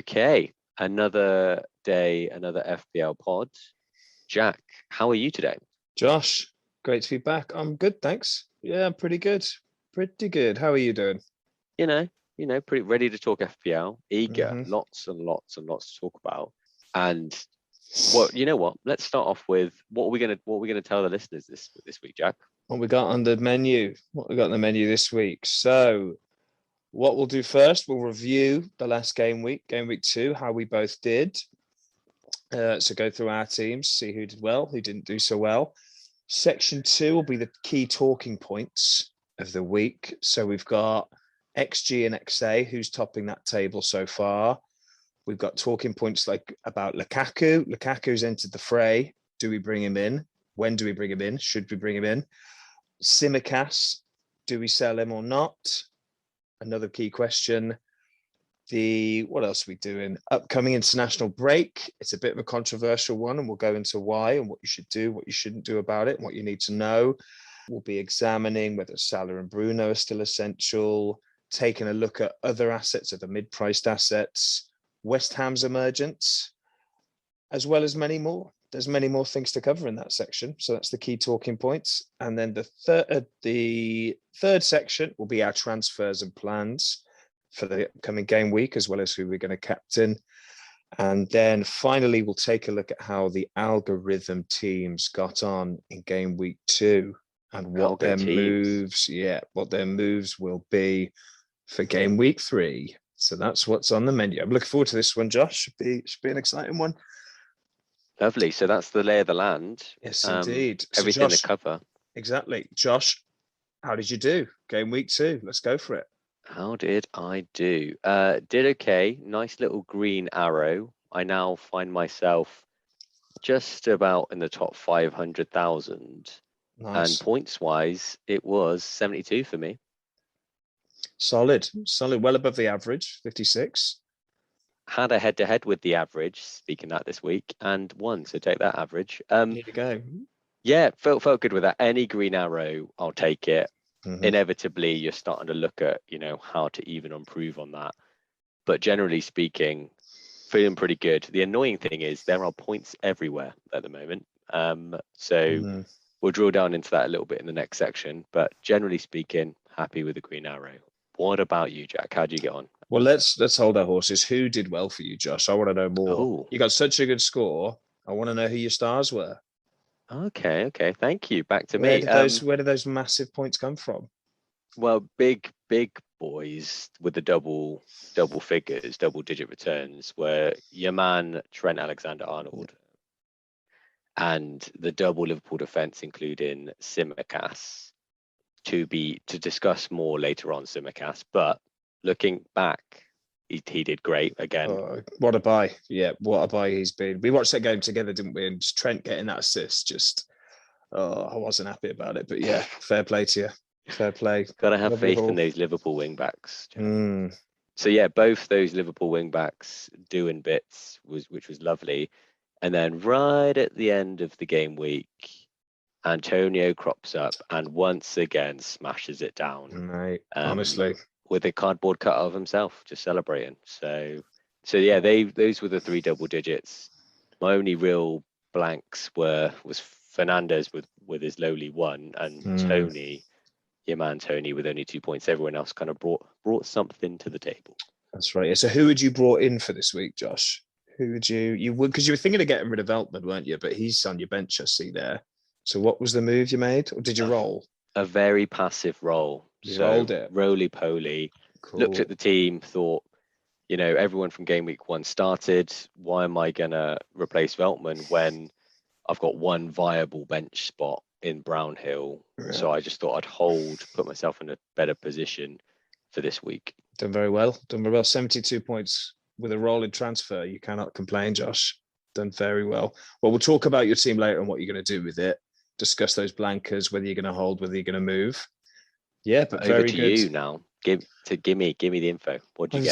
Okay, another day, another FPL pod. Jack, how are you today? Josh, great to be back. I'm good, thanks. Yeah, I'm pretty good. Pretty good. How are you doing? You know, pretty ready to talk FPL, eager, hmm lots and lots and lots to talk about. And what? Let's start off with what are we gonna tell the listeners this week, Jack? What we got on the menu? What we got on the menu this week? So, what we'll do first, we'll review the last game week 2, how we both did. So go through our teams, see who did well, who didn't do so well. Section 2 will be the key talking points of the week. So we've got XG and XA, who's topping that table so far. We've got talking points like about Lukaku. Lukaku's entered the fray. Do we bring him in? When do we bring him in? Should we bring him in? Simicast, do we sell him or not? Another key question. What else are we doing? Upcoming international break. It's a bit of a controversial one, and we'll go into why and what you should do, what you shouldn't do about it, and what you need to know. We'll be examining whether Salah and Bruno are still essential, taking a look at other assets, other mid-priced assets, West Ham's emergence, as well as many more. There's many more things to cover in that section. So that's the key talking points. And then the third section will be our transfers and plans for the upcoming game week, as well as who we're going to captain. And then finally, we'll take a look at how the algorithm teams got on in game week 2 and what their moves will be for game week 3. So that's what's on the menu. I'm looking forward to this one, Josh. Should be an exciting one. Lovely. So that's the lay of the land. Yes, indeed. So Everything Josh, to cover. Exactly. Josh, how did you do? Game week 2. Let's go for it. How did I do? Did okay. Nice little green arrow. I now find myself just about in the top 500,000. Nice. And points wise, it was 72 for me. Solid. Well above the average, 56. Had a head to head with the average, speaking that this week, and won. So take that average. There you go. Yeah, felt good with that. Any green arrow, I'll take it. Inevitably, you're starting to look at, how to even improve on that. But generally speaking, feeling pretty good. The annoying thing is there are points everywhere at the moment. So we'll drill down into that a little bit in the next section. But generally speaking, happy with the green arrow. What about you, Jack? How do you get on? Well, let's hold our horses. Who did well for you, Josh? I want to know more. Oh. You got such a good score. I want to know who your stars were. Okay. Thank you. Back to where me. Where did those massive points come from? Well, big boys with the double figures, double digit returns were your man Trent Alexander-Arnold, and the double Liverpool defense, including Simicast, to discuss more later on Simicast. But looking back, he did great again. What a buy. Yeah, what a buy he's been. We watched that game together, didn't we? And Trent getting that assist, I wasn't happy about it. But yeah, fair play to you. Fair play. Gotta have faith in those Liverpool wing backs. So yeah, both those Liverpool wing backs doing bits, which was lovely. And then right at the end of the game week, Antonio crops up and once again smashes it down. Mate, honestly. With a cardboard cut of himself, just celebrating. So yeah, those were the 3 double digits. My only real blanks was Fernandez with his lowly 1, and Tony, your man Tony, with only 2 points. Everyone else kind of brought something to the table. That's right. So who had you brought in for this week, Josh? Who would you would, because you were thinking of getting rid of Veltman, weren't you? But he's on your bench, I see there. So what was the move you made, or did you roll? A very passive roll. Rolled it. Roly-poly. Cool. Looked at the team, thought, everyone from game week 1 started. Why am I going to replace Veltman when I've got one viable bench spot in Brownhill? Yeah. So I just thought I'd put myself in a better position for this week. Done very well. 72 points with a rolling transfer. You cannot complain, Josh. Done very well. Well, we'll talk about your team later and what you're going to do with it. Discuss those blankers, whether you're going to hold, whether you're going to move. Yeah, but over very to good. You now. Give me the info. What do you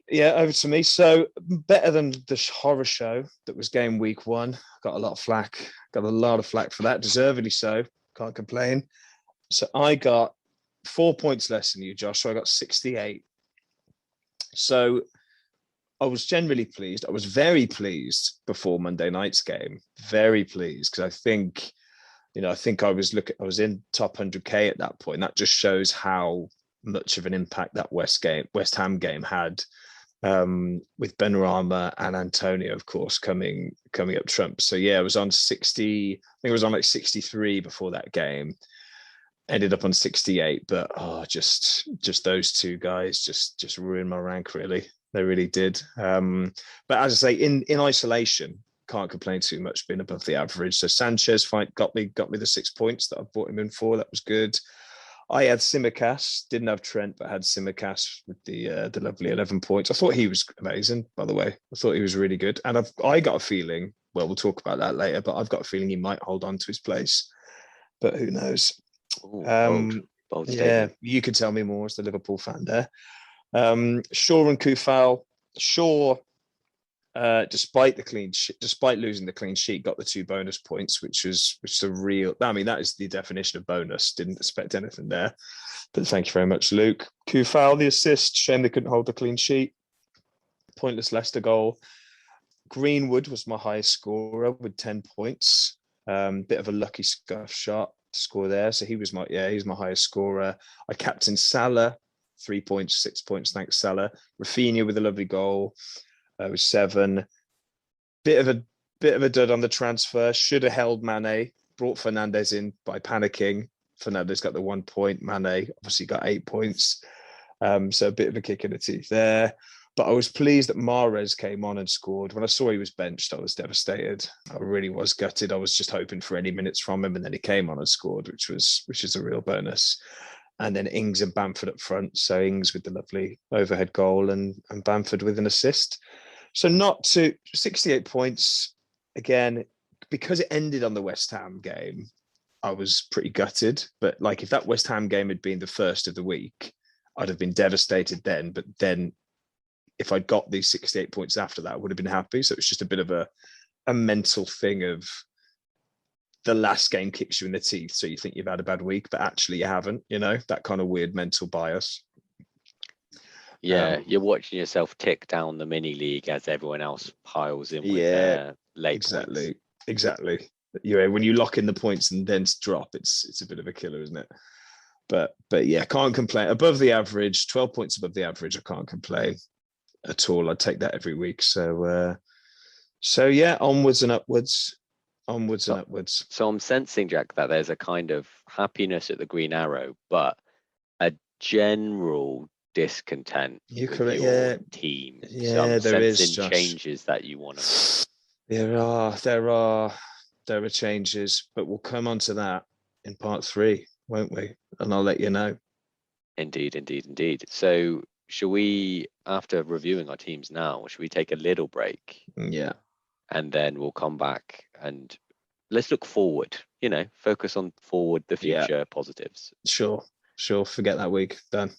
get? Over to me. So better than the horror show that was game week 1. Got a lot of flack. Got a lot of flack for that. Deservedly so. Can't complain. So I got 4 points less than you, Josh. So I got 68. So I was generally pleased. I was very pleased before Monday night's game. Very pleased because I think, I was in top 100K at that point. That just shows how much of an impact that West Ham game had, with Benrahma and Antonio, of course, coming up trumps. So yeah, I was on 60. I think it was on like 63 before that game. Ended up on 68, but just those two guys just ruined my rank. Really, they really did. But as I say, in isolation, can't complain too much. Being above the average. So Sanchez got me the 6 points that I bought him in for. That was good. I had Simicast, didn't have Trent, but had Simicast with the lovely 11 points. I thought he was amazing, by the way. I thought he was really good, and I got a feeling. Well, we'll talk about that later, but I've got a feeling he might hold on to his place, but who knows? Ooh, bold yeah, statement. you could tell me more as the Liverpool fan there. Shaw and Kufal. Shaw, despite losing the clean sheet, got the 2 bonus points, which is a real. I mean, that is the definition of bonus. Didn't expect anything there, but thank you very much, Luke. Kufal, the assist. Shame they couldn't hold the clean sheet. Pointless Leicester goal. Greenwood was my highest scorer with 10 points. Bit of a lucky scuff shot to score there. So he's my highest scorer. I captained Salah, 3 points, 6 points. Thanks, Salah. Rafinha with a lovely goal. With 7. Bit of a dud on the transfer. Should have held Mane. Brought Fernandes in by panicking. Fernandes got the 1 point. Mane obviously got 8 points. So a bit of a kick in the teeth there. But I was pleased that Mahrez came on and scored. When I saw he was benched, I was devastated. I really was gutted. I was just hoping for any minutes from him, and then he came on and scored, which is a real bonus. And then Ings and Bamford up front. So Ings with the lovely overhead goal and Bamford with an assist. So not to 68 points. Again, because it ended on the West Ham game, I was pretty gutted. But like if that West Ham game had been the first of the week, I'd have been devastated then. But then if I'd got these 68 points after that, I would have been happy. So it's just a bit of a mental thing of the last game kicks you in the teeth. So you think you've had a bad week, but actually you haven't, that kind of weird mental bias. Yeah, you're watching yourself tick down the mini league as everyone else piles in with their late points. Exactly. When you lock in the points and then drop, it's a bit of a killer, isn't it? But yeah, can't complain. Above the average, 12 points above the average. I can't complain at all. I'd take that every week. So yeah, onwards and upwards. So I'm sensing, Jack, that there's a kind of happiness at the Green Arrow, but a general discontent with your team. Yeah, so I'm there is, sensing Josh. Changes that you want to make. There are changes, but we'll come on to that in part 3, won't we? And I'll let you know. Indeed. So should we, after reviewing our teams now, should we take a little break? Yeah. And then we'll come back and let's look forward, focus on the future positives. Sure. Forget that week. Done.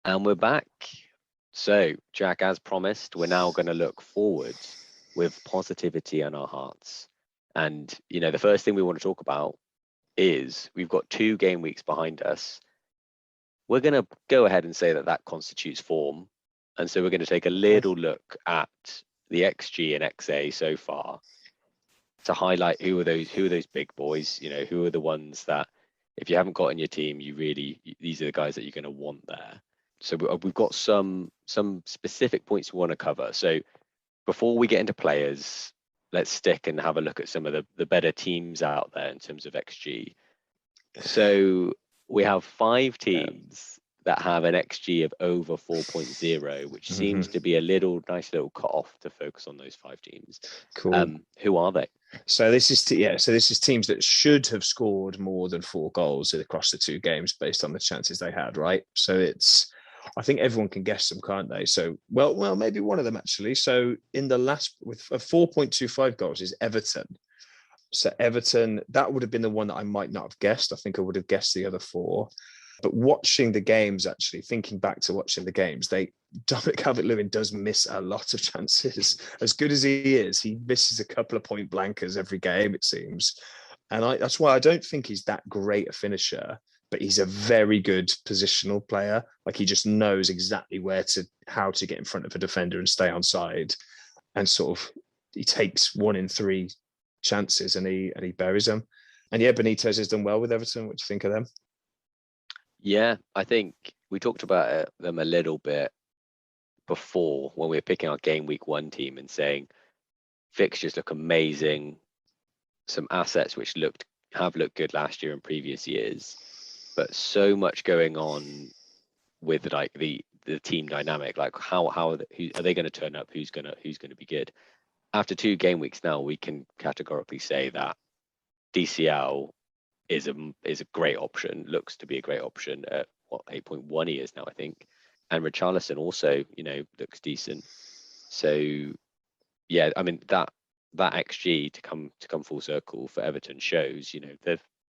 And we're back. So, Jack, as promised, we're now going to look forward with positivity in our hearts. And, the first thing we want to talk about is we've got 2 game weeks behind us. We're going to go ahead and say that constitutes form. And so we're going to take a little look at the XG and XA so far to highlight who are those big boys, who are the ones that if you haven't got in your team, these are the guys that you're going to want there. So we've got some specific points we want to cover. So before we get into players, let's stick and have a look at some of the better teams out there in terms of XG. So we have 5 teams that have an XG of over 4.0, which seems to be a nice little cut off to focus on those 5 teams. Cool. Who are they? So this is teams that should have scored more than 4 goals across the 2 games based on the chances they had, right? So I think everyone can guess them, can't they? So, well, maybe one of them actually. So in the last, with 4.25 goals is Everton. So Everton, that would have been the one that I might not have guessed. I think I would have guessed the other 4. But watching the games, actually, thinking back to watching the games, Dominic Calvert-Lewin does miss a lot of chances. As good as he is, he misses a couple of point blankers every game, it seems. And that's why I don't think he's that great a finisher, but he's a very good positional player. Like, he just knows exactly how to get in front of a defender and stay on side. And sort of, he takes 1 in 3 chances and he buries them. And yeah, Benitez has done well with Everton. What do you think of them? Yeah, I think we talked about them a little bit before when we were picking our game week 1 team and saying fixtures look amazing, some assets which have looked good last year and previous years, but so much going on with like the team dynamic, like who are they going to turn up, who's going to be good. After 2 game weeks now, we can categorically say that DCL is a great option, looks to be a great option at 8.1 he is now, I think. And Richarlison also, looks decent. So yeah, I mean that XG to come full circle for Everton shows,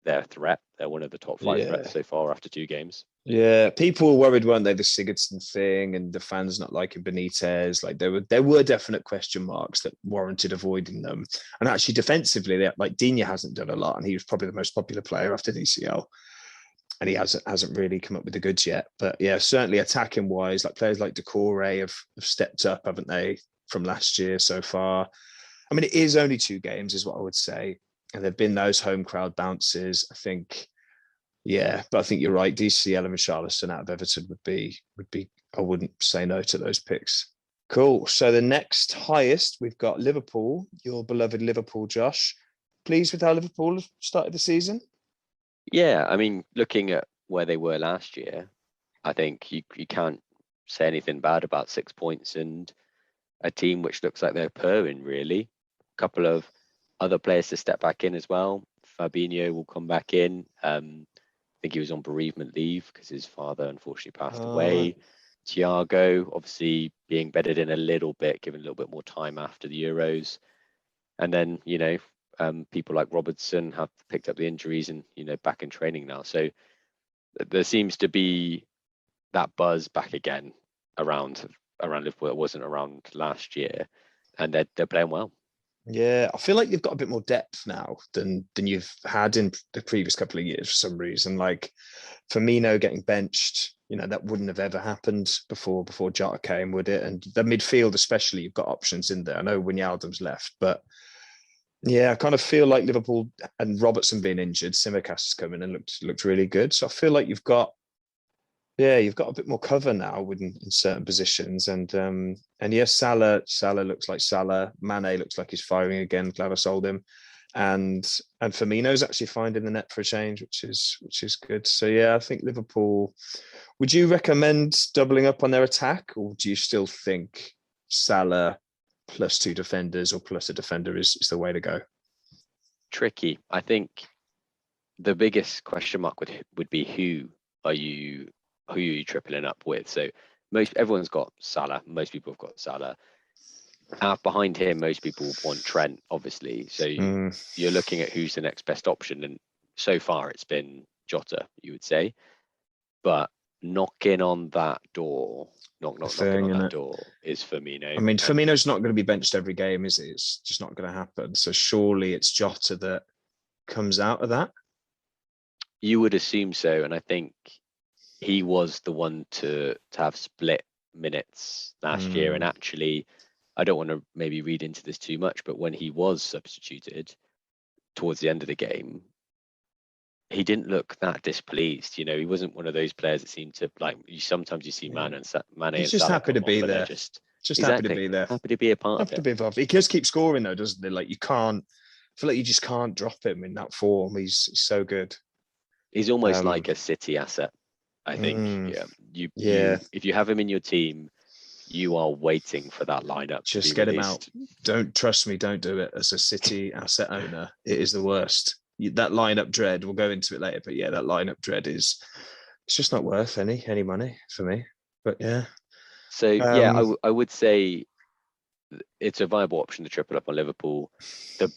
they're a threat. They're one of the top 5 threats so far after 2 games. Yeah, people were worried, weren't they, the Sigurdsson thing and the fans not liking Benitez. Like, there were definite question marks that warranted avoiding them. And actually, defensively, like Digne hasn't done a lot, and he was probably the most popular player after DCL. And he hasn't really come up with the goods yet. But yeah, certainly attacking wise, like players like Decore have stepped up, haven't they, from last year so far? I mean, it is only 2 games, is what I would say, and there've been those home crowd bounces. I think. Yeah, but I think you're right. DCL and Richarlison out of Everton would be. I wouldn't say no to those picks. Cool. So the next highest, we've got Liverpool, your beloved Liverpool, Josh. Pleased with how Liverpool have started the season? Yeah, I mean, looking at where they were last year, I think you can't say anything bad about 6 points and a team which looks like they're purring, really. A couple of other players to step back in as well. Fabinho will come back in. I think he was on bereavement leave because his father unfortunately passed away. Thiago obviously being bedded in a little bit, given a little bit more time after the Euros. And then, people like Robertson have picked up the injuries and, back in training now. So there seems to be that buzz back again around Liverpool that wasn't around last year. And they're playing well. Yeah, I feel like you've got a bit more depth now than you've had in the previous couple of years for some reason. Like Firmino getting benched, that wouldn't have ever happened before Jota came, would it? And the midfield especially, you've got options in there. I know Wijnaldum's left, but yeah, I kind of feel like Liverpool and Robertson being injured, Tsimikas has come in and looked really good. So I feel like you've got a bit more cover now in certain positions. And yes, Salah looks like Salah. Mane looks like he's firing again. Glad I sold him. And Firmino's actually finding the net for a change, which is good. So yeah, I think Liverpool. Would you recommend doubling up on their attack, or do you still think Salah plus 2 defenders or plus a defender is the way to go? Tricky. I think the biggest question mark would be who are you tripling up with? So everyone's got Salah. Most people have got Salah. Behind him, most people want Trent, obviously. So you're looking at who's the next best option, and so far it's been Jota, you would say. But knocking on that door, knocking on that door is Firmino. I mean, Firmino's not going to be benched every game, is it? It's just not going to happen. So surely it's Jota that comes out of that. You would assume so, and I think he was the one to have split minutes last year. And actually, I don't want to maybe read into this too much, but when he was substituted towards the end of the game, he didn't look that displeased. He wasn't one of those players that seemed to like. Sometimes you see Mane He's just happy to be there. Just happy to be there. Happy to be a part of it. To be involved. He just keeps scoring though, doesn't he? Like, you can't. I feel like you just can't drop him in that form. He's so good. He's almost like a City asset, I think. You if you have him in your team, you are waiting for that lineup. Just get him out. Don't trust me. Don't do it as a City asset owner. It is the worst. That lineup dread. We'll go into it later, but yeah, that lineup dread it's just not worth any money for me. But yeah. So I would say it's a viable option to triple up on Liverpool. The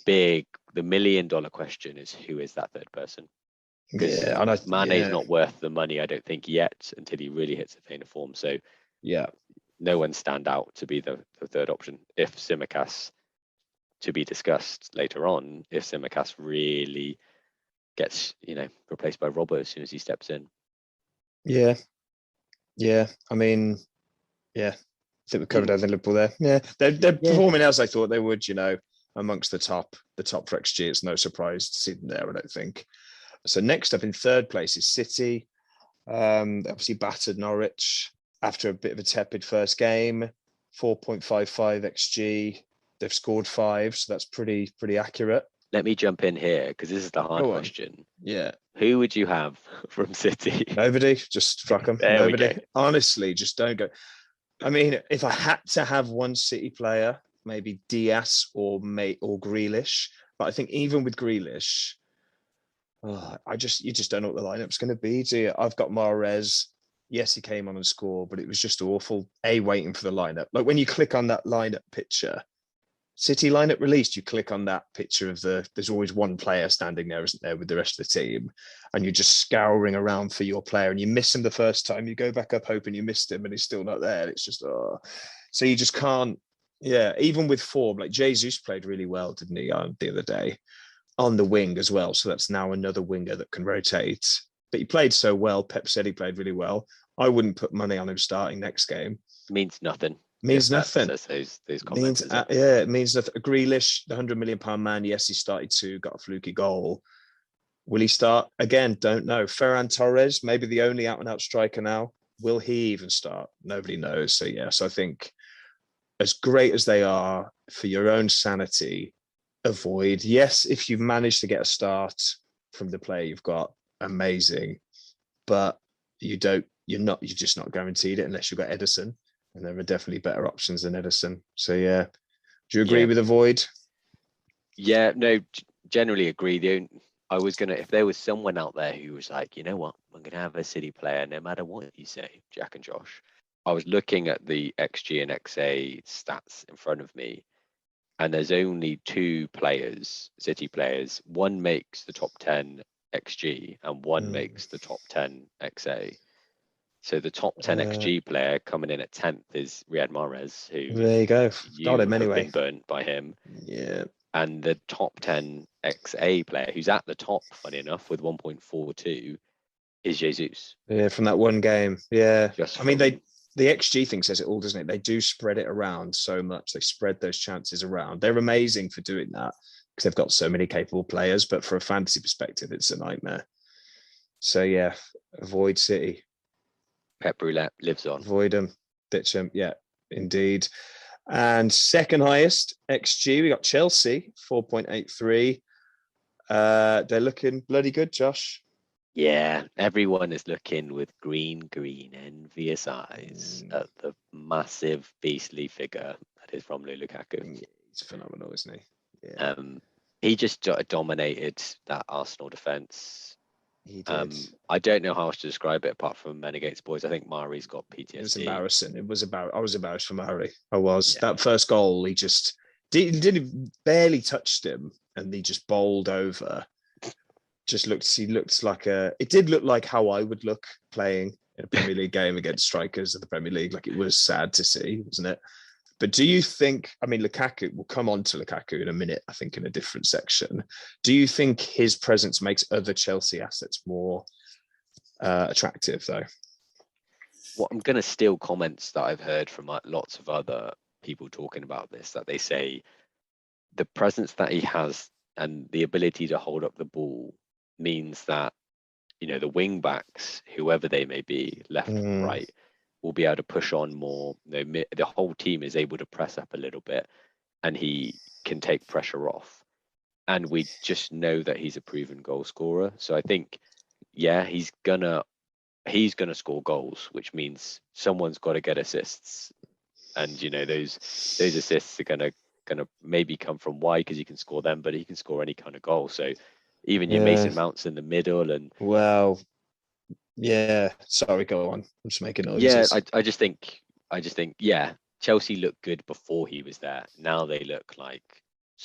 $1 million question is, who is that third person? Because Mane's not worth the money, I don't think, yet, until he really hits a vein of form. So yeah, no one stand out to be the third option. If Tsimikas, to be discussed later on, if Tsimikas really gets, replaced by Robbo as soon as he steps in. Yeah. I mean, I think we covered everything Liverpool there. Yeah, they're performing as I thought they would. Amongst the top for XG. It's no surprise to see them there, I don't think. So next up in third place is City. Obviously battered Norwich after a bit of a tepid first game. 4.55 XG. They've scored 5, so that's pretty accurate. Let me jump in here because this is the hard question. Yeah. Who would you have from City? Nobody. Just fuck them. Nobody. Honestly, just don't go. I mean, if I had to have one City player, maybe Diaz or Grealish. But I think even with Grealish, you just don't know what the lineup's going to be, do you? I've got Mahrez. Yes, he came on and scored, but it was just awful. Waiting for the lineup. Like when you click on that lineup picture, City lineup released, you click on that picture of there's always one player standing there, isn't there, with the rest of the team. And you're just scouring around for your player and you miss him the first time. You go back up hoping you missed him and he's still not there. It's just, So you just can't, even with form, like Jesus played really well, didn't he, the other day on the wing as well. So that's now another winger that can rotate. But he played so well. Pep said he played really well. I wouldn't put money on him starting next game. Means nothing. Means nothing. Those comments. It means nothing. Grealish, the £100 million man. Yes, he started 2, got a fluky goal. Will he start again? Don't know. Ferran Torres, maybe the only out-and-out striker now. Will he even start? Nobody knows. So I think as great as they are, for your own sanity, avoid. Yes, if you've managed to get a start from the player you've got, amazing. But you're just not guaranteed it unless you've got Edison. And there are definitely better options than Edison. So, do you agree with avoid? Yeah, no, generally agree. I was going to, if there was someone out there who was like, you know what, I'm going to have a City player no matter what you say, Jack and Josh. I was looking at the XG and XA stats in front of me, and there's only 2 players, City players. One makes the top 10 XG and one makes the top 10 XA. So the top 10 XG player coming in at 10th is Riyad Mahrez, who there you go. Got him anyway. Been burnt by him. Yeah. And the top 10 XA player, who's at the top, funny enough, with 1.42, is Jesus. Yeah, from that one game. Yeah. I mean, the XG thing says it all, doesn't it? They do spread it around so much. They spread those chances around. They're amazing for doing that because they've got so many capable players. But for a fantasy perspective, it's a nightmare. So, avoid City. Pep Roulette lives on. Avoid them, ditch them. Yeah, indeed. And second highest XG, we got Chelsea, 4.83. They're looking bloody good, Josh. Yeah, everyone is looking with green, envious eyes at the massive, beastly figure that is Romelu Lukaku. Yeah, he's phenomenal, isn't he? Yeah. He just dominated that Arsenal defence. He did. I don't know how else to describe it apart from men against boys. I think Mari's got PTSD. It was embarrassing. I was embarrassed for Mari. I was. Yeah. That first goal, he just barely touched him, and he just bowled over. He looked like it did look like how I would look playing in a Premier League game against strikers of the Premier League. Like, it was sad to see, wasn't it? But do you think, Lukaku, we'll come on to Lukaku in a minute, I think, in a different section. Do you think his presence makes other Chelsea assets more attractive, though? Well, I'm going to steal comments that I've heard from lots of other people talking about this, that they say the presence that he has and the ability to hold up the ball means that, the wing backs, whoever they may be, left and right, will be able to push on more. The whole team is able to press up a little bit and he can take pressure off. And we just know that he's a proven goal scorer. So I think, he's gonna score goals, which means someone's got to get assists. And those assists are gonna maybe come from wide because he can score them, but he can score any kind of goal. So even your Mason Mounts in the middle and sorry, go on. I'm just making noises. I just think Chelsea looked good before he was there. Now they look like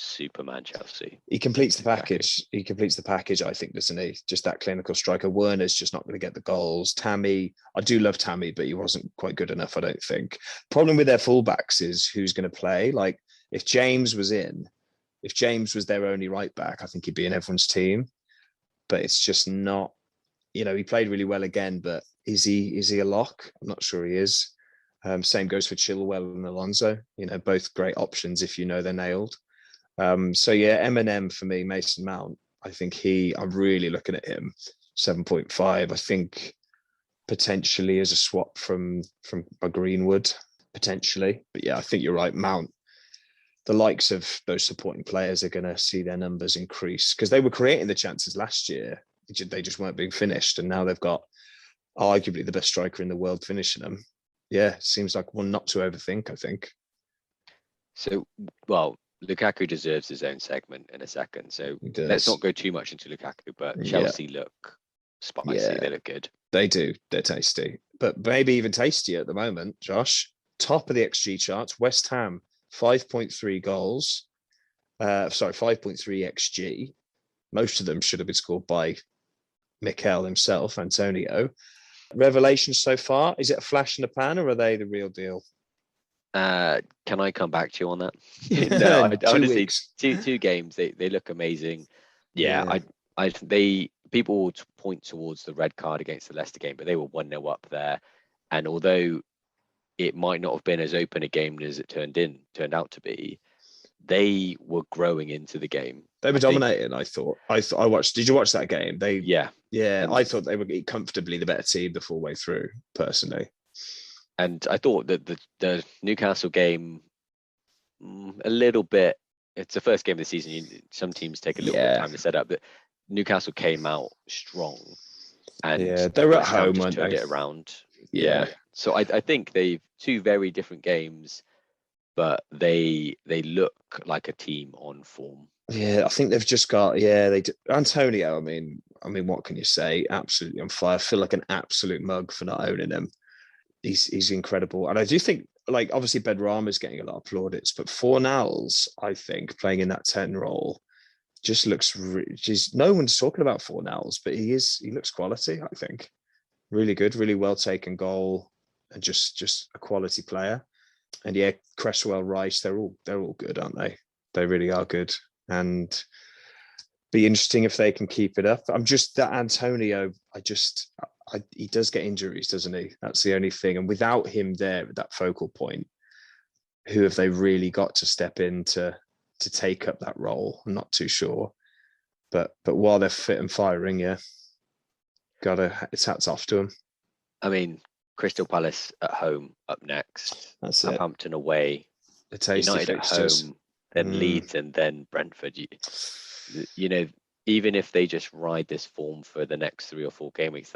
Superman Chelsea. He completes the package. He completes the package, I think, doesn't he? Just that clinical striker. Werner's just not going to get the goals. Tammy, I do love Tammy, but he wasn't quite good enough, I don't think. Problem with their fullbacks is who's going to play. Like, if James was their only right back, I think he'd be in everyone's team. But it's just not, he played really well again, but is he a lock? I'm not sure he is. Same goes for Chilwell and Alonso. Both great options if they're nailed. So yeah, M&M for me, Mason Mount. I think I'm really looking at him 7.5. I think potentially as a swap from a Greenwood, potentially. But yeah, I think you're right. Mount, the likes of those supporting players are going to see their numbers increase because they were creating the chances last year. They just weren't being finished. And now they've got arguably the best striker in the world finishing them. Yeah, seems like one not to overthink, I think. So, well, Lukaku deserves his own segment in a second. So let's not go too much into Lukaku, but Chelsea look spicy. Yeah. They look good. They do. They're tasty. But maybe even tastier at the moment, Josh. Top of the XG charts, West Ham, 5.3 goals. 5.3 XG. Most of them should have been scored by Mikel himself, Antonio. Revelations so far, is it a flash in the pan or are they the real deal? Can I come back to you on that? No, honestly, two games, they look amazing. Yeah. People will point towards the red card against the Leicester game, but they were 1-0 up there. And although it might not have been as open a game as it turned out to be, they were growing into the game. They were dominating, I thought. I watched. Did you watch that game? Yeah. I thought they were comfortably the better team the full way through, personally. And I thought that the Newcastle game, a little bit. It's the first game of the season. Some teams take a little bit of time to set up. But Newcastle came out strong, and they were at home, just turned it around. Yeah. So I think they've two very different games, but they look like a team on form. Yeah, I think they've just got they do. Antonio, I mean, what can you say? Absolutely on fire. I feel like an absolute mug for not owning him. He's incredible, and I do think, like, obviously Benrahma's getting a lot of plaudits, but Fornals, I think, playing in that 10 role just looks. No one's talking about Fornals, but he looks quality. I think really good, really well taken goal, and just a quality player. And yeah, Cresswell, Rice, they're all good, aren't they? They really are good, and be interesting if they can keep it up. I'm just that Antonio. He does get injuries, doesn't he? That's the only thing. And without him there at that focal point, who have they really got to step in to take up that role? I'm not too sure. But while they're fit and firing, it's hats off to them. I mean, Crystal Palace at home up next. That's Southampton away. The tasty United fixtures. At home, then Leeds, and then Brentford. Even if they just ride this form for the next 3 or 4 game weeks,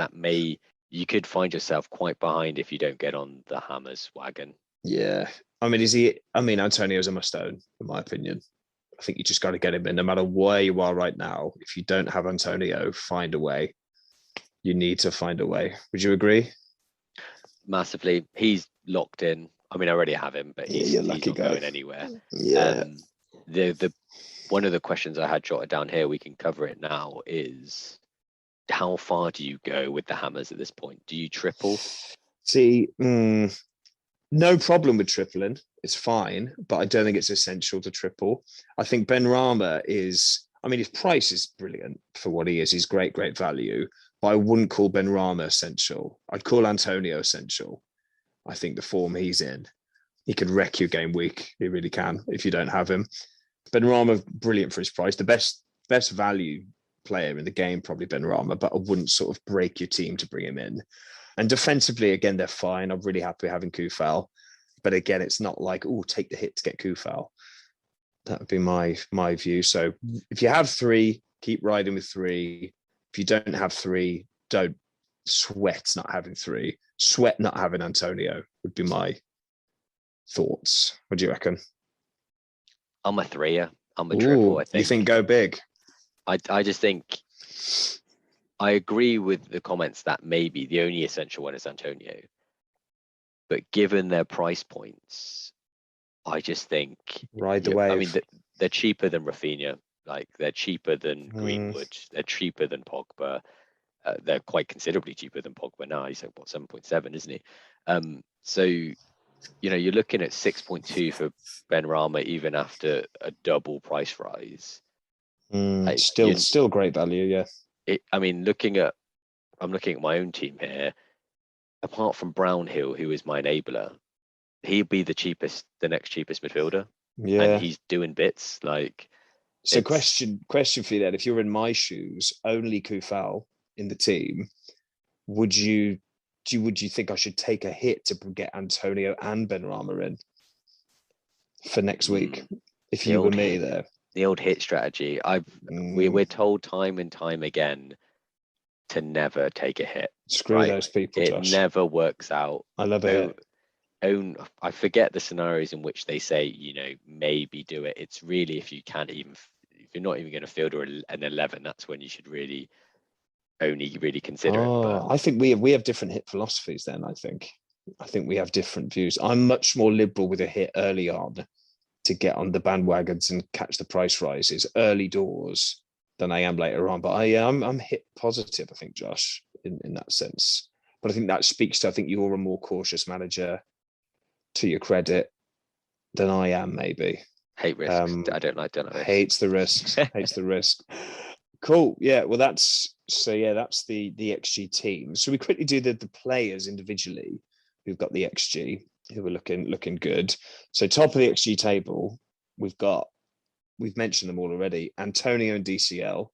you could find yourself quite behind if you don't get on the Hammers wagon. Yeah. Antonio's a must own, in my opinion. I think you just got to get him in no matter where you are right now. If you don't have Antonio, find a way. You need to find a way. Would you agree? Massively. He's locked in. I already have him, but he's not going anywhere. Yeah. The one of the questions I had jotted down here, we can cover it now, is how far do you go with the Hammers at this point? Do you triple? See, no problem with tripling. It's fine, but I don't think it's essential to triple. I think Benrahma his price is brilliant for what he is. He's great value, but I wouldn't call Benrahma essential. I'd call Antonio essential. I think the form he's in, he could wreck your game week. He really can if you don't have him. Benrahma, brilliant for his price. The best value player in the game, probably Benrahma, but I wouldn't sort of break your team to bring him in. And defensively, again, they're fine. I'm really happy having Kufal. But again, it's not like, take the hit to get Kufal. That would be my view. So if you have 3, keep riding with 3. If you don't have 3, don't sweat not having 3. Sweat not having Antonio would be my thoughts. What do you reckon? I'm a 3-er. I'm a triple, I think. You think go big? I just think I agree with the comments that maybe the only essential one is Antonio. But given their price points, I just think ride the wave. they're cheaper than Rafinha. Like they're cheaper than Greenwood. They're cheaper than Pogba. They're quite considerably cheaper than Pogba now. He's like, what, 7.7, isn't he? So, you're looking at 6.2 for Benrahma even after a double price rise. Still great value, yeah. I'm looking at my own team here. Apart from Brownhill, who is my enabler, he'd be the next cheapest midfielder. Yeah. And he's doing bits like. So question for you then, if you're in my shoes, only Kufal in the team, would you think I should take a hit to get Antonio and Benrahma in for next week? If you were me there. The old hit strategy. We're told time and time again to never take a hit. Screw those people, Josh. It never works out. I love it. I forget the scenarios in which they say, maybe do it. It's really if you're not even going to field an 11, that's when you should really only really consider it. I think we have different hit philosophies then. I think we have different views. I'm much more liberal with a hit early on to get on the bandwagons and catch the price rises early doors than I am later on. But I'm hit positive, I think, Josh, in that sense. But I think that speaks to, I think you're a more cautious manager, to your credit, than I am, maybe. Hate risks. I don't like hates the risks. Hates the risk. Cool. Yeah. Well, that's the XG team. So we quickly do the players individually who've got the XG, who are looking good. So top of the XG table, we've mentioned them all already. Antonio and DCL.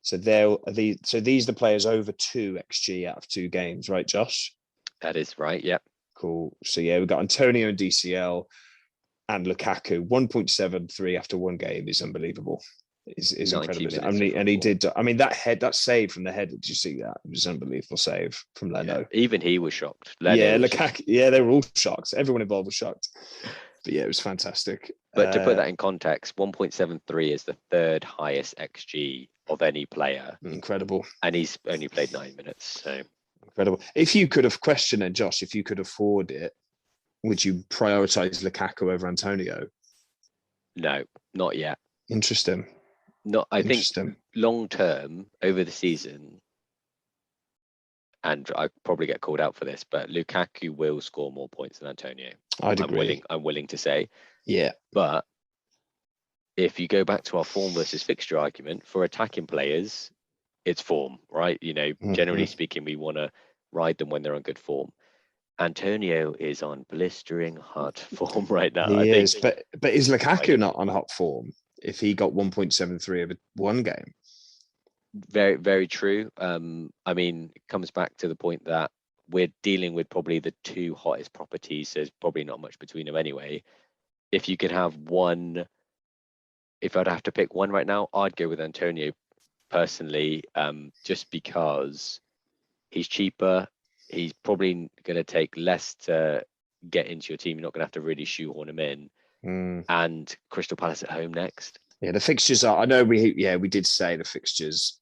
So these are the players over 2 XG out of 2 games, right, Josh? That is right. Yep. Cool. So yeah, we've got Antonio and DCL and Lukaku. 1.73 after 1 game is unbelievable. Is incredible. And he did. That save from the head. Did you see that? It was an unbelievable save from Leno. Yeah, even he was shocked. Lukaku. Yeah, they were all shocked. Everyone involved was shocked. But yeah, it was fantastic. But to put that in context, 1.73 is the 3rd highest XG of any player. Incredible. And he's only played 9 minutes. So incredible. If you could have questioned it, Josh, if you could afford it, would you prioritize Lukaku over Antonio? No, not yet. Interesting. I think long term over the season, and I probably get called out for this, but Lukaku will score more points than Antonio. I'd agree. I'm willing to say. Yeah. But if you go back to our form versus fixture argument, for attacking players, it's form, right? Generally speaking, we want to ride them when they're on good form. Antonio is on blistering hot form right now. He is, but is Lukaku not on hot form if he got 1.73 over 1 game? Very, very true. It comes back to the point that we're dealing with probably the 2 hottest properties. So there's probably not much between them anyway. If you could have one, if I'd have to pick one right now, I'd go with Antonio personally, just because he's cheaper. He's probably going to take less to get into your team. You're not going to have to really shoehorn him in. And Crystal Palace at home next. Yeah, the fixtures are. I know we did say the fixtures.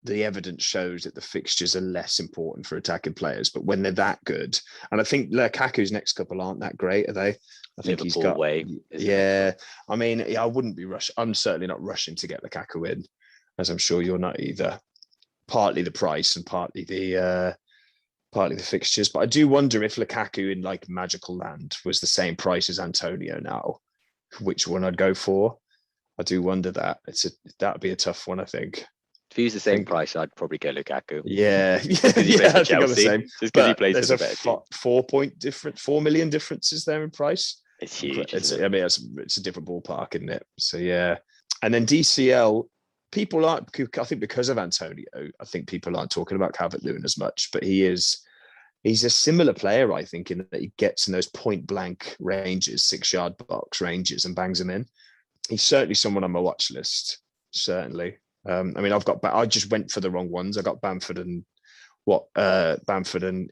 The evidence shows that the fixtures are less important for attacking players, but when they're that good, and I think Lukaku's next couple aren't that great, are they? I think Liverpool he's got. Way, yeah, I wouldn't be rushing. I'm certainly not rushing to get Lukaku in, as I'm sure you're not either. Partly the price and partly the fixtures, but I do wonder if Lukaku in like magical land was the same price as Antonio now, which one I'd go for. I do wonder that. That'd be a tough one, I think. If he was the same price, I'd probably go Lukaku. Yeah, I think I'm the same. Just because he plays there's a better 4 million differences there in price. It's huge. It's a different ballpark, isn't it? So yeah, and then DCL. People aren't, I think because of Antonio, I think people aren't talking about Calvert-Lewin as much, but he's a similar player, I think, in that he gets in those point blank ranges, 6-yard box ranges and bangs them in. He's certainly someone on my watch list, certainly. I just went for the wrong ones. I got Bamford and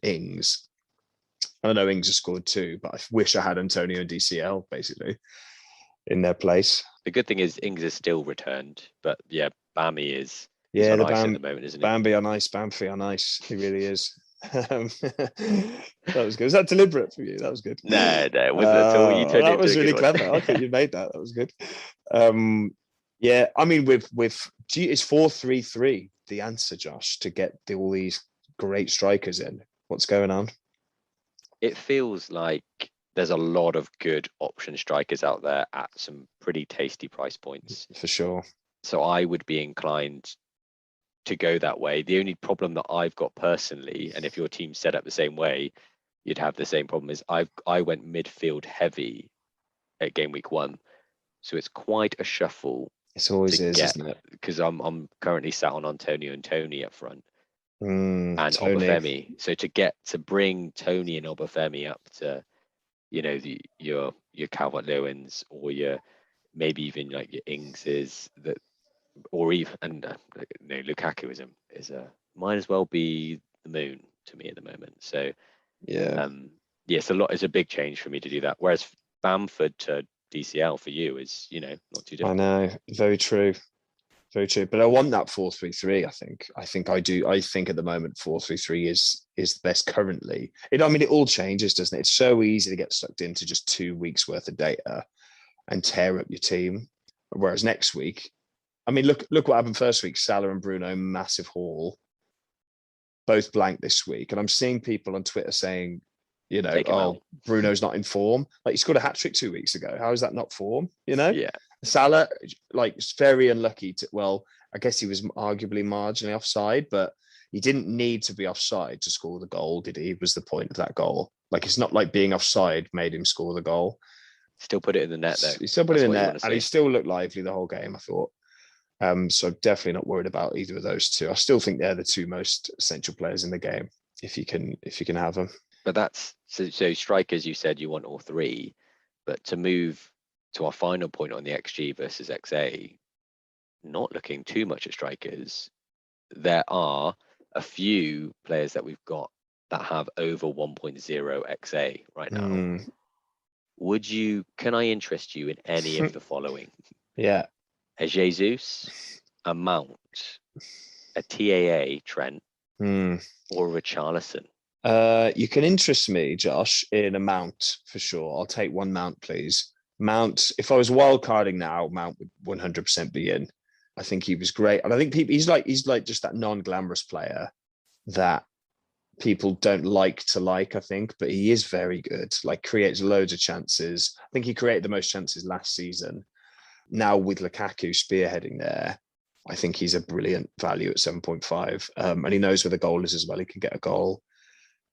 Ings. I know Ings has scored 2, but I wish I had Antonio and DCL basically in their place. The good thing is Ings is still returned, but yeah, Bammy is on ice ice at the moment, isn't he? Bambi on ice, Bamfy on ice. He really is. That was good. Was that deliberate for you? That was good. No, it wasn't at all. You turned it That into was a really good one. clever. I thought you made that. That was good. Yeah, I mean, it's 4-3-3 the answer, Josh, to get all these great strikers in. What's going on? It feels like there's a lot of good option strikers out there at some pretty tasty price points. For sure. So I would be inclined to go that way. The only problem that I've got personally, and if your team's set up the same way, you'd have the same problem, is I went midfield heavy at game week 1. So it's quite a shuffle. It always is, isn't it? Because I'm currently sat on Antonio and Tony up front. And Tony. Obafemi. So to bring Tony and Obafemi up to, your Calvert-Lewins, or your maybe even like your Ingses, that, or even, and Lukaku is a might as well be the moon to me at the moment. So it's it's a big change for me to do that. Whereas Bamford to DCL for you is not too difficult. I know, very true. Very true. But I want that 4-3-3, I think I do. I think at the moment 4-3-3 is the best currently. It all changes, doesn't it? It's so easy to get sucked into just 2 weeks worth of data and tear up your team. Whereas next week, look what happened first week. Salah and Bruno, massive haul. Both blank this week. And I'm seeing people on Twitter saying, Bruno's not in form. Like, he scored a hat-trick 2 weeks ago. How is that not form? Yeah. Salah, very unlucky I guess he was arguably marginally offside, but he didn't need to be offside to score the goal, did he? Was the point of that goal. Like, it's not like being offside made him score the goal. Still put it in the net, though. He still put it in the net, and he still looked lively the whole game, I thought. So definitely not worried about either of those two. I still think they're the two most essential players in the game, if you can have them. But that's so strikers, you said you want all three, but to move to our final point on the XG versus XA, not looking too much at strikers, there are a few players that we've got that have over 1.0 XA right now. Can I interest you in any of the following? Yeah. A Jesus, a Mount, a TAA Trent, or a Richarlison? You can interest me, Josh, in a Mount for sure. I'll take one Mount, please. Mount, if I was wildcarding now, Mount would 100% be in. I think he was great. And I think he's like just that non-glamorous player that people don't like, I think, but he is very good. Like, creates loads of chances. I think he created the most chances last season. Now with Lukaku spearheading there, I think he's a brilliant value at 7.5. And he knows where the goal is as well. He can get a goal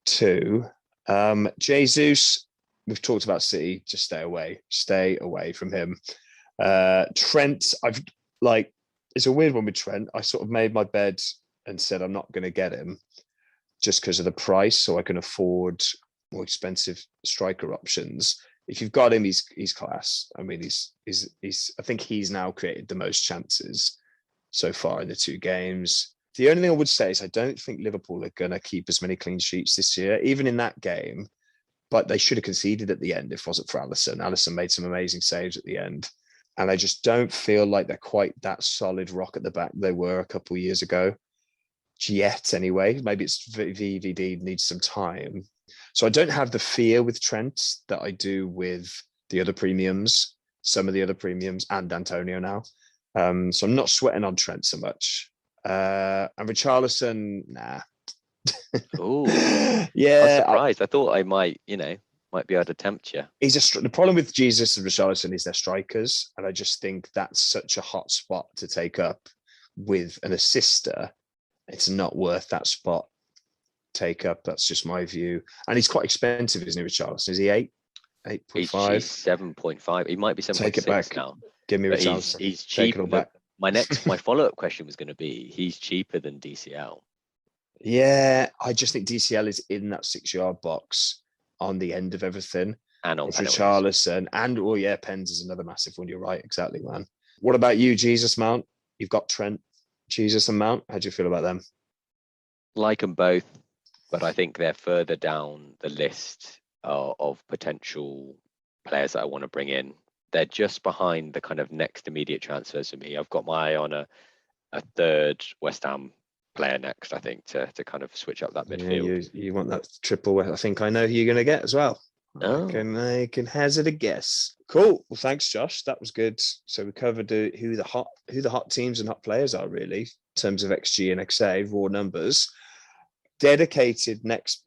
too. Jesus, we've talked about City. Just stay away from him. Trent, it's a weird one with Trent. I sort of made my bed and said I'm not going to get him just because of the price, so I can afford more expensive striker options. If you've got him, he's class. He's I think he's now created the most chances so far in the 2 games. The only thing I would say is I don't think Liverpool are going to keep as many clean sheets this year, even in that game. But they should have conceded at the end if it wasn't for Alisson. Alisson made some amazing saves at the end. And I just don't feel like they're quite that solid rock at the back they were a couple of years ago. Yet, anyway. Maybe it's VVD needs some time. So I don't have the fear with Trent that I do with the other premiums, some of the other premiums, and Antonio now. So I'm not sweating on Trent so much. And Richarlison, nah. Oh, yeah. I'm surprised. I thought I might be able to tempt you. The problem with Jesus and Richarlison is they're strikers, and I just think that's such a hot spot to take up with an assister. It's not worth that spot take up. That's just my view. And he's quite expensive, isn't he, Richarlison? Is he 8.5? He's 7.5. He might be 7.6 Take it back now. Give me Richarlison. He's cheap. My follow-up question was going to be, he's cheaper than DCL. Yeah, I just think DCL is in that 6-yard box on the end of everything. And on Richarlison. And, Pens is another massive one. You're right. Exactly, man. What about you, Jesus, Mount? You've got Trent, Jesus and Mount. How do you feel about them? Like them both, but I think they're further down the list of potential players that I want to bring in. They're just behind the kind of next immediate transfers for me. I've got my eye on a third West Ham player next, I think, to kind of switch up that midfield. Yeah, you want that triple. I think I know who you're going to get as well. Oh. I can hazard a guess. Cool. Well, thanks, Josh. That was good. So we covered who the hot teams and hot players are really in terms of XG and XA, raw numbers. Dedicated next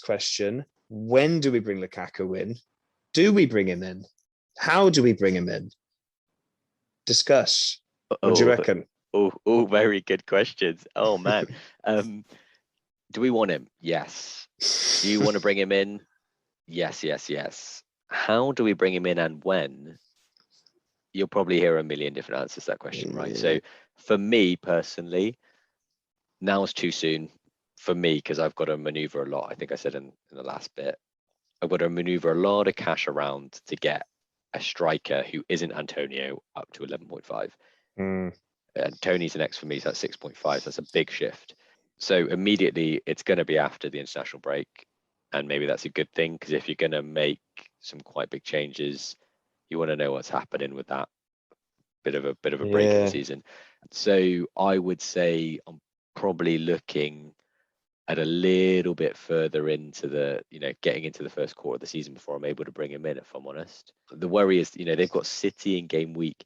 question. When do we bring Lukaku in? Do we bring him in? How do we bring him in? Discuss. What do you reckon? Oh, very good questions. Oh man. Do we want him? Yes. Do you want to bring him in? Yes. How do we bring him in and when? You'll probably hear a million different answers to that question, right? So for me personally, now is too soon for me because I've got to maneuver a lot. I think I said in the last bit, I've got to maneuver a lot of cash around to get a striker who isn't Antonio up to 11.5. And Tony's the next for me, so that's 6.5. So that's a big shift. So immediately it's going to be after the international break. And maybe that's a good thing because if you're going to make some quite big changes, you want to know what's happening with that bit of a break in the season. So I would say I'm probably looking at a little bit further into the, getting into the first quarter of the season before I'm able to bring him in, if I'm honest. The worry is, they've got City in game week,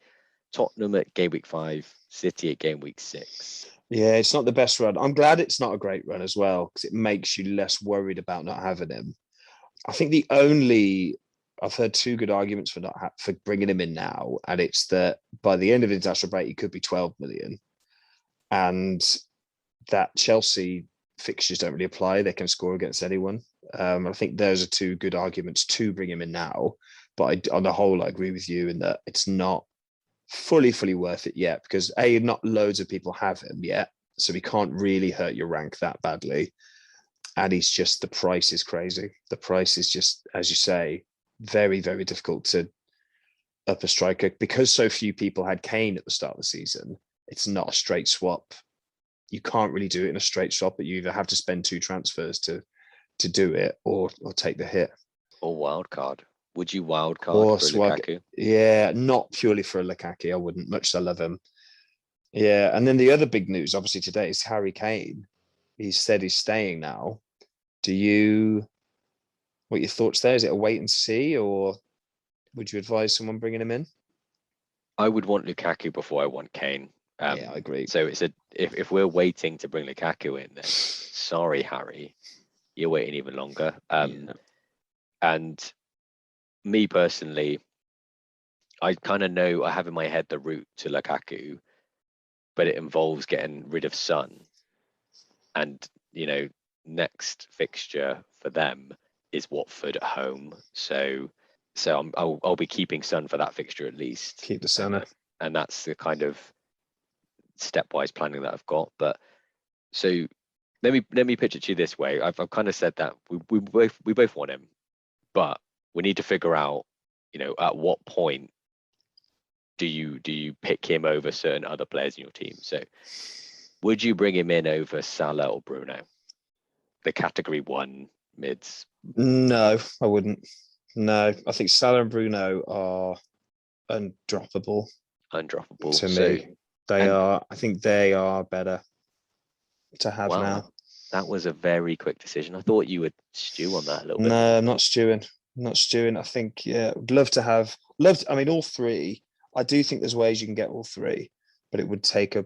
Tottenham at game week 5, City at game week 6. Yeah, it's not the best run. I'm glad it's not a great run as well because it makes you less worried about not having him. I think I've heard two good arguments for for bringing him in now, and it's that by the end of the international break, he could be 12 million, and that Chelsea fixtures don't really apply. They can score against anyone. I think those are two good arguments to bring him in now. But on the whole, I agree with you in that it's not fully worth it yet because not loads of people have him yet, so he can't really hurt your rank that badly. And he's just, the price is crazy. The price is just, as you say, very, very difficult to up a striker because so few people had Kane at the start of the season. It's not a straight swap. You can't really do it in a straight swap, but you either have to spend 2 transfers to do it or take the hit. Or wild card. Would you wild card for Lukaku? Yeah, not purely for a Lukaku. I wouldn't, much as I love him. Yeah, and then the other big news, obviously, today is Harry Kane. He said he's staying now. What are your thoughts there? Is it a wait and see, or would you advise someone bringing him in? I would want Lukaku before I want Kane. Yeah, I agree. So if we're waiting to bring Lukaku in, then sorry, Harry, you're waiting even longer. And me personally, I kind of know I have in my head the route to Lukaku, but it involves getting rid of Son. And, next fixture for them is Watford at home. So I'll be keeping Son for that fixture at least. Keep the Son. And that's the kind of stepwise planning that I've got. But so let me pitch it to you this way. I've kind of said that we both want him, but we need to figure out, at what point do you pick him over certain other players in your team? So would you bring him in over Salah or Bruno, the category 1 mids? No, I wouldn't. No, I think Salah and Bruno are undroppable to me. I think they are better to have now. That was a very quick decision. I thought you would stew on that a little bit. No, I'm not stewing. I think, would love to have, I mean, all 3. I do think there's ways you can get all 3, but it would take a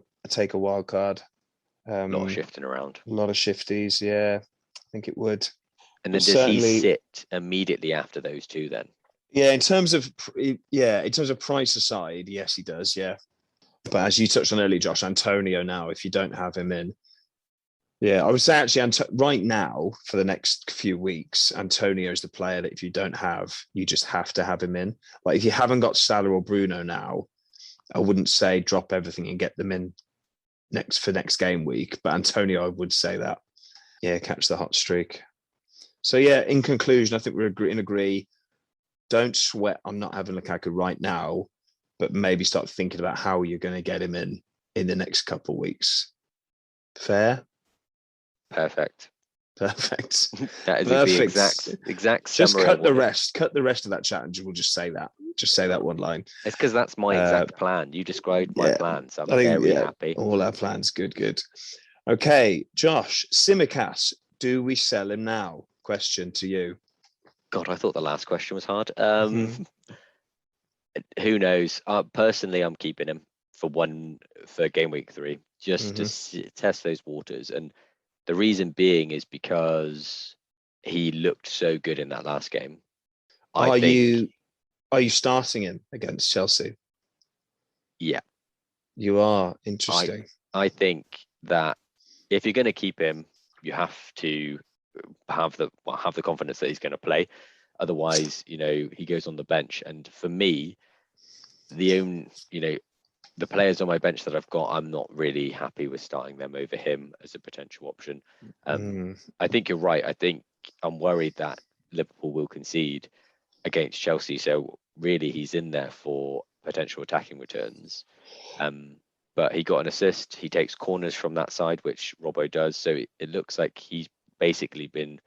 wild card. A lot of shifting around. A lot of shifties, yeah. I think it would. And then does he sit immediately after those 2 then? Yeah, in terms of price aside, yes, he does, yeah. But as you touched on earlier, Josh, Antonio now, if you don't have him in, yeah, I would say actually right now for the next few weeks, Antonio is the player that if you don't have, you just have to have him in. Like if you haven't got Salah or Bruno now, I wouldn't say drop everything and get them in next game week. But Antonio, I would say that. Yeah, catch the hot streak. So yeah, in conclusion, I think we agree. Don't sweat on not having Lukaku right now, but maybe start thinking about how you're going to get him in the next couple of weeks. Fair? Perfect. That is the exact just summary. Cut the rest of that chat and we'll just say that. Just say that one line. It's because that's my exact plan. You described my plan, so I'm very happy. All our plans, good. Okay, Josh, Simicast, do we sell him now? Question to you. God, I thought the last question was hard. Mhm. Who knows? Personally, I'm keeping him for game week 3, just to test those waters. And the reason being is because he looked so good in that last game. Are you starting him against Chelsea? Yeah, you are. Interesting. I think that if you're going to keep him, you have to have the confidence that he's going to play. Otherwise, he goes on the bench. And for me, the players on my bench that I've got, I'm not really happy with starting them over him as a potential option. I think you're right. I think I'm worried that Liverpool will concede against Chelsea. So really, he's in there for potential attacking returns. But he got an assist. He takes corners from that side, which Robbo does. So it looks like he's basically been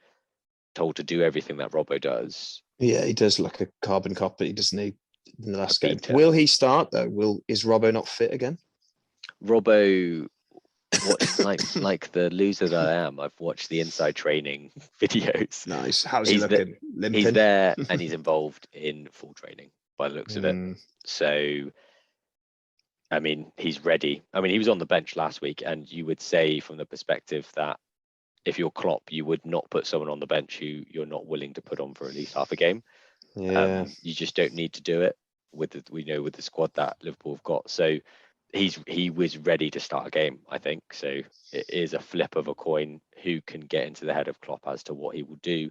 told to do everything that Robbo does. Yeah, he does like a carbon copy, doesn't he? In the last game, will he start though? Is Robbo not fit again? Robbo, like the loser that I am, I've watched the inside training videos. Nice. How's he looking? Limping? He's there and he's involved in full training by the looks of it. So, I mean, he's ready. I mean, he was on the bench last week, and you would say from the perspective that if you're Klopp, you would not put someone on the bench who you're not willing to put on for at least half a game. Yeah. You just don't need to do it with the squad that Liverpool have got. So he was ready to start a game, I think. So it is a flip of a coin who can get into the head of Klopp as to what he will do.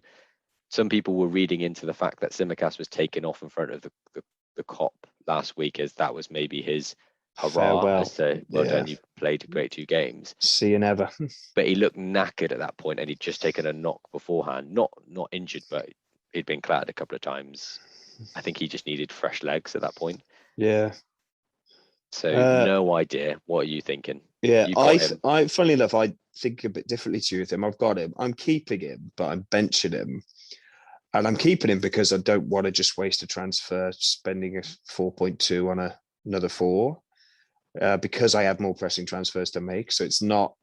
Some people were reading into the fact that Simicast was taken off in front of the Kop last week, as that was maybe his hurrah. Farewell. As to, well done, you've played a great 2 games. See you never. But he looked knackered at that point, and he'd just taken a knock beforehand. Not injured, but he'd been clattered a couple of times. I think he just needed fresh legs at that point. Yeah. So no idea. What are you thinking? Yeah, I funnily enough, I think a bit differently to you with him. I've got him. I'm keeping him, but I'm benching him. And I'm keeping him because I don't want to just waste a transfer spending a 4.2 on another 4, because I have more pressing transfers to make. So it's not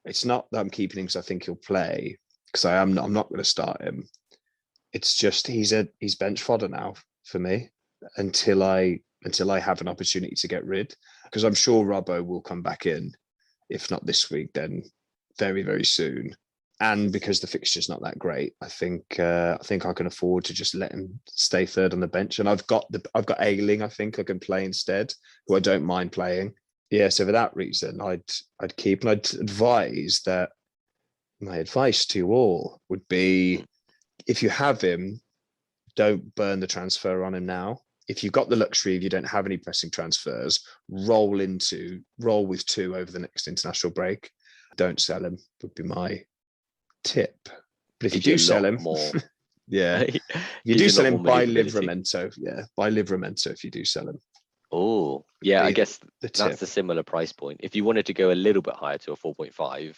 that I'm keeping him because I think he'll play, because I'm not going to start him. It's just he's bench fodder now for me until I have an opportunity to get rid, because I'm sure Robbo will come back in, if not this week, then very, very soon. And because the fixture's not that great, I think I can afford to just let him stay third on the bench. And I've got Ayling, I think I can play instead, who I don't mind playing. Yeah, so for that reason, I'd keep, and I'd advise that my advice to you all would be, if you have him, don't burn the transfer on him now. If you've got the luxury, if you don't have any pressing transfers, roll with 2 over the next international break. Don't sell him, would be my tip. But if you do sell him, yeah, if you do sell him, buy Livramento. Yeah, buy Livramento if you do sell him. Oh, yeah, I guess that's a similar price point. If you wanted to go a little bit higher to a 4.5,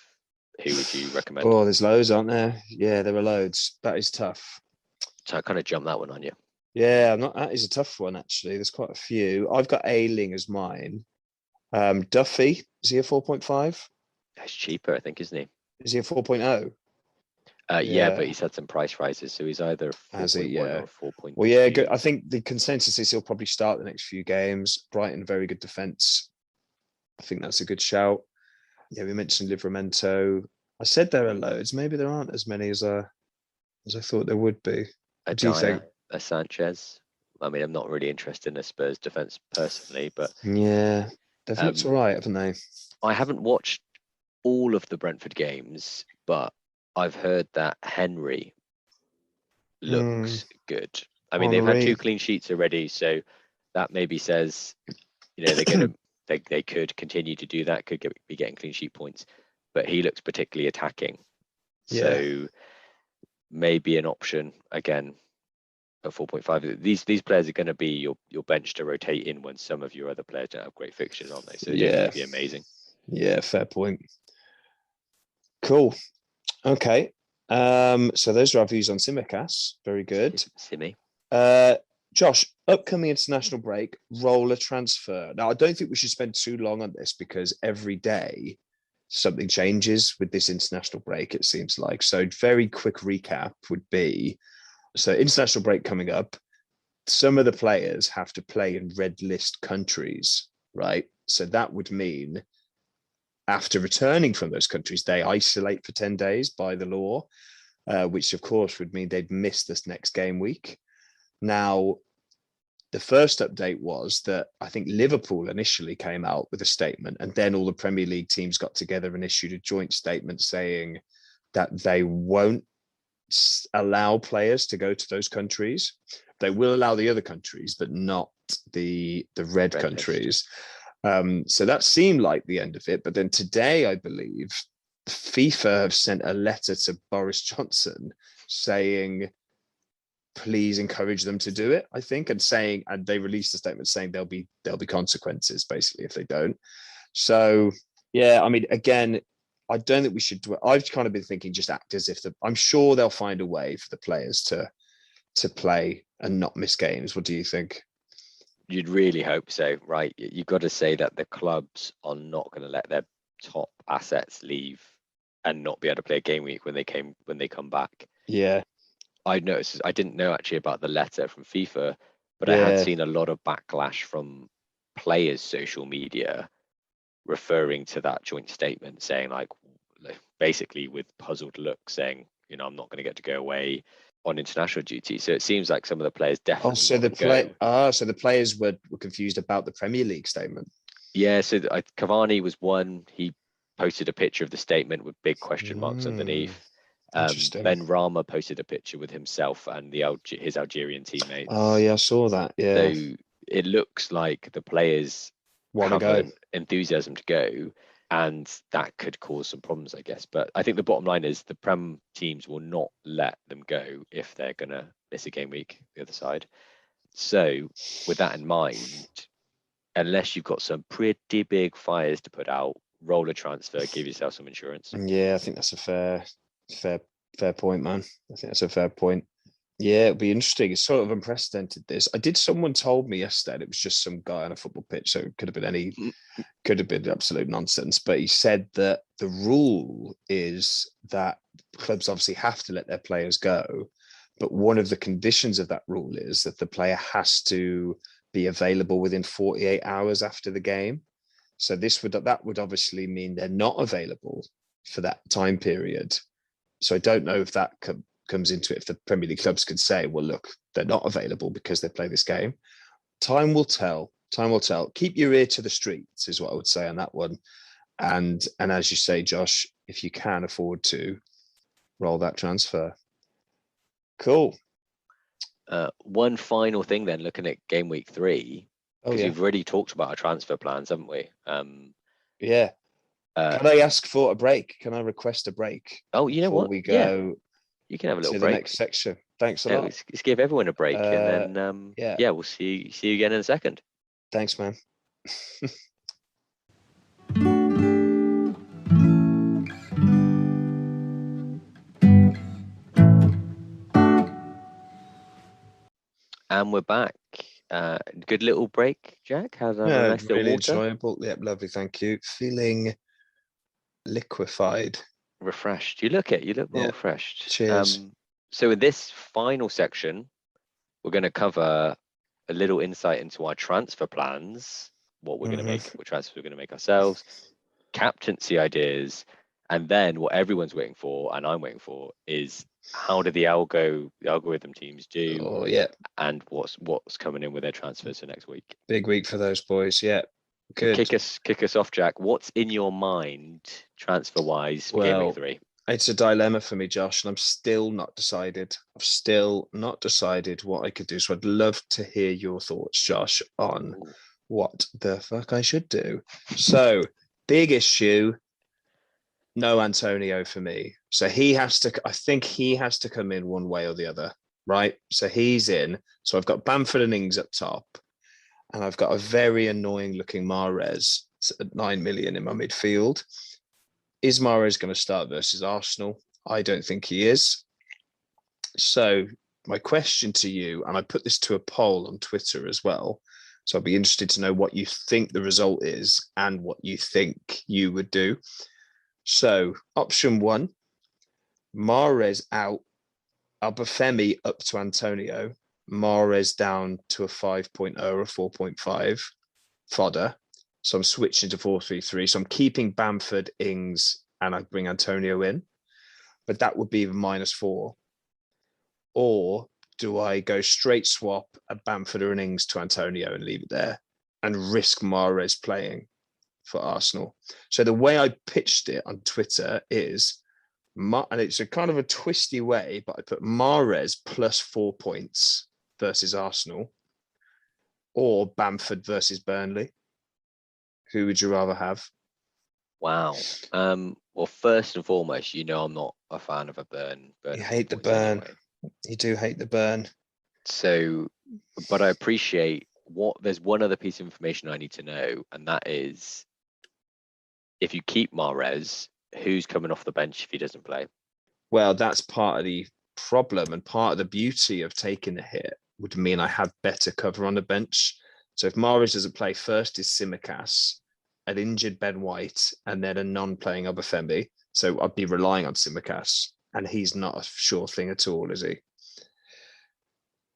who would you recommend? Oh, there's loads, aren't there? Yeah, there are loads. That is tough. So I kind of jumped that one on you. Yeah, that is a tough one, actually. There's quite a few. I've got Ayling as mine. Duffy, is he a 4.5? He's cheaper, I think, isn't he? Is he a 4.0? Yeah, but he's had some price rises, so he's either 4.1 or 4.2. Well, yeah, good. I think the consensus is he'll probably start the next few games. Brighton, very good defence. I think that's a good shout. Yeah, we mentioned Livramento. I said there are loads. Maybe there aren't as many as I thought there would be. What do you think? A Sanchez. I mean, I'm not really interested in the Spurs defence personally, but yeah, they've looked all right, haven't they? I haven't watched all of the Brentford games, but I've heard that Henry looks good. I mean, they've had 2 clean sheets already, so that maybe says, they're going to they could continue to do that, be getting clean sheet points, but he looks particularly attacking. Yeah. So maybe an option again at 4.5. These players are going to be your bench to rotate in when some of your other players don't have great fixtures, aren't they? So yeah, it'd be amazing. Yeah, fair point. Cool. Okay. So those are our views on Simicast. Very good. Simmy. Josh, upcoming international break, roller transfer. Now, I don't think we should spend too long on this, because every day something changes with this international break, it seems like. So very quick recap would be, so international break coming up, some of the players have to play in red list countries, right? So that would mean after returning from those countries, they isolate for 10 days by the law, which of course would mean they'd miss this next game week. Now, the first update was that I think Liverpool initially came out with a statement, and then all the Premier League teams got together and issued a joint statement saying that they won't allow players to go to those countries. They will allow the other countries, but not the red countries. So that seemed like the end of it. But then today, I believe, FIFA have sent a letter to Boris Johnson saying, please encourage them to do it, I think, and they released a statement saying there'll be consequences basically if they don't. So yeah, I mean, again, I don't think we should. I've kind of been thinking just act as if I'm sure they'll find a way for the players to play and not miss games. What do you think? You'd really hope so, right? You've got to say that the clubs are not going to let their top assets leave and not be able to play a game week when they come back. Yeah. I noticed, I didn't know actually about the letter from FIFA, but I had seen a lot of backlash from players' social media referring to that joint statement, saying like basically with puzzled looks saying, I'm not going to get to go away on international duty. So it seems like some of the players definitely. So the players were confused about the Premier League statement. Yeah, so Cavani was one. He posted a picture of the statement with big question marks underneath. Ben Rama posted a picture with himself and his Algerian teammates. Oh yeah, I saw that. Yeah. So it looks like the players want to go, enthusiasm to go, and that could cause some problems, I guess. But I think the bottom line is the Prem teams will not let them go if they're gonna miss a game week the other side. So with that in mind, unless you've got some pretty big fires to put out, roll a transfer, give yourself some insurance. Yeah, I think that's a fair point, man. I think that's a fair point. Yeah, it'll be interesting. It's sort of unprecedented, this. Someone told me yesterday it was just some guy on a football pitch, so it could have been absolute nonsense. But he said that the rule is that clubs obviously have to let their players go, but one of the conditions of that rule is that the player has to be available within 48 hours after the game. So that would obviously mean they're not available for that time period. So I don't know if that comes into it, if the Premier League clubs could say, well, look, they're not available because they play this game. Time will tell. Keep your ear to the streets is what I would say on that one. And as you say, Josh, if you can afford to, roll that transfer. Cool. One final thing then, looking at game week 3, because we've already talked about our transfer plans, haven't we? Yeah. Can I ask for a break? Can I request a break? Oh, you know what? We go. You can have a little to break. The next section. Thanks a lot. Let's give everyone a break, and then we'll see you again in a second. Thanks, man. And we're back. Good little break, Jack. How's that? Yeah, nice really water? Enjoyable. Yep, lovely. Thank you. Feeling liquefied. Refreshed. You look well refreshed. Cheers. So in this final section, we're going to cover a little insight into our transfer plans, what we're going to make, what transfers we're going to make ourselves, captaincy ideas, and then what everyone's waiting for, and I'm waiting for, is how do the algorithm teams do? Oh yeah. And what's coming in with their transfers for next week? Big week for those boys. Yeah. Good. Kick us off, Jack. What's in your mind transfer wise for game week 3? It's a dilemma for me, Josh, and I'm still not decided. I've still not decided what I could do. So I'd love to hear your thoughts, Josh, on what the fuck I should do. So, big issue, no Antonio for me. So I think he has to come in one way or the other, right? So he's in. So I've got Bamford and Ings up top, and I've got a very annoying looking Mahrez at 9 million in my midfield. Is Mahrez going to start versus Arsenal? I don't think he is. So my question to you, and I put this to a poll on Twitter as well, so I'd be interested to know what you think the result is and what you think you would do. So option 1, Mahrez out, Obafemi up to Antonio, Mahrez down to a 5.0 or a 4.5 fodder. So I'm switching to 4-3-3. So I'm keeping Bamford, Ings, and I bring Antonio in, but that would be -4. Or do I go straight swap a Bamford or an Ings to Antonio and leave it there and risk Mahrez playing for Arsenal? So the way I pitched it on Twitter is, and it's a kind of a twisty way, but I put Mahrez plus 4 points versus Arsenal, or Bamford versus Burnley. Who would you rather have? Wow. Well, first and foremost, I'm not a fan of a burn. You hate the burn. Anyway. You do hate the burn. So, but I appreciate there's one other piece of information I need to know, and that is, if you keep Mahrez, who's coming off the bench if he doesn't play? Well, that's part of the problem, and part of the beauty of taking the hit would mean I have better cover on the bench. So if Mahrez doesn't play, first is Tsimikas, an injured Ben White, and then a non-playing Obafemi. So I'd be relying on Tsimikas, and he's not a sure thing at all, is he?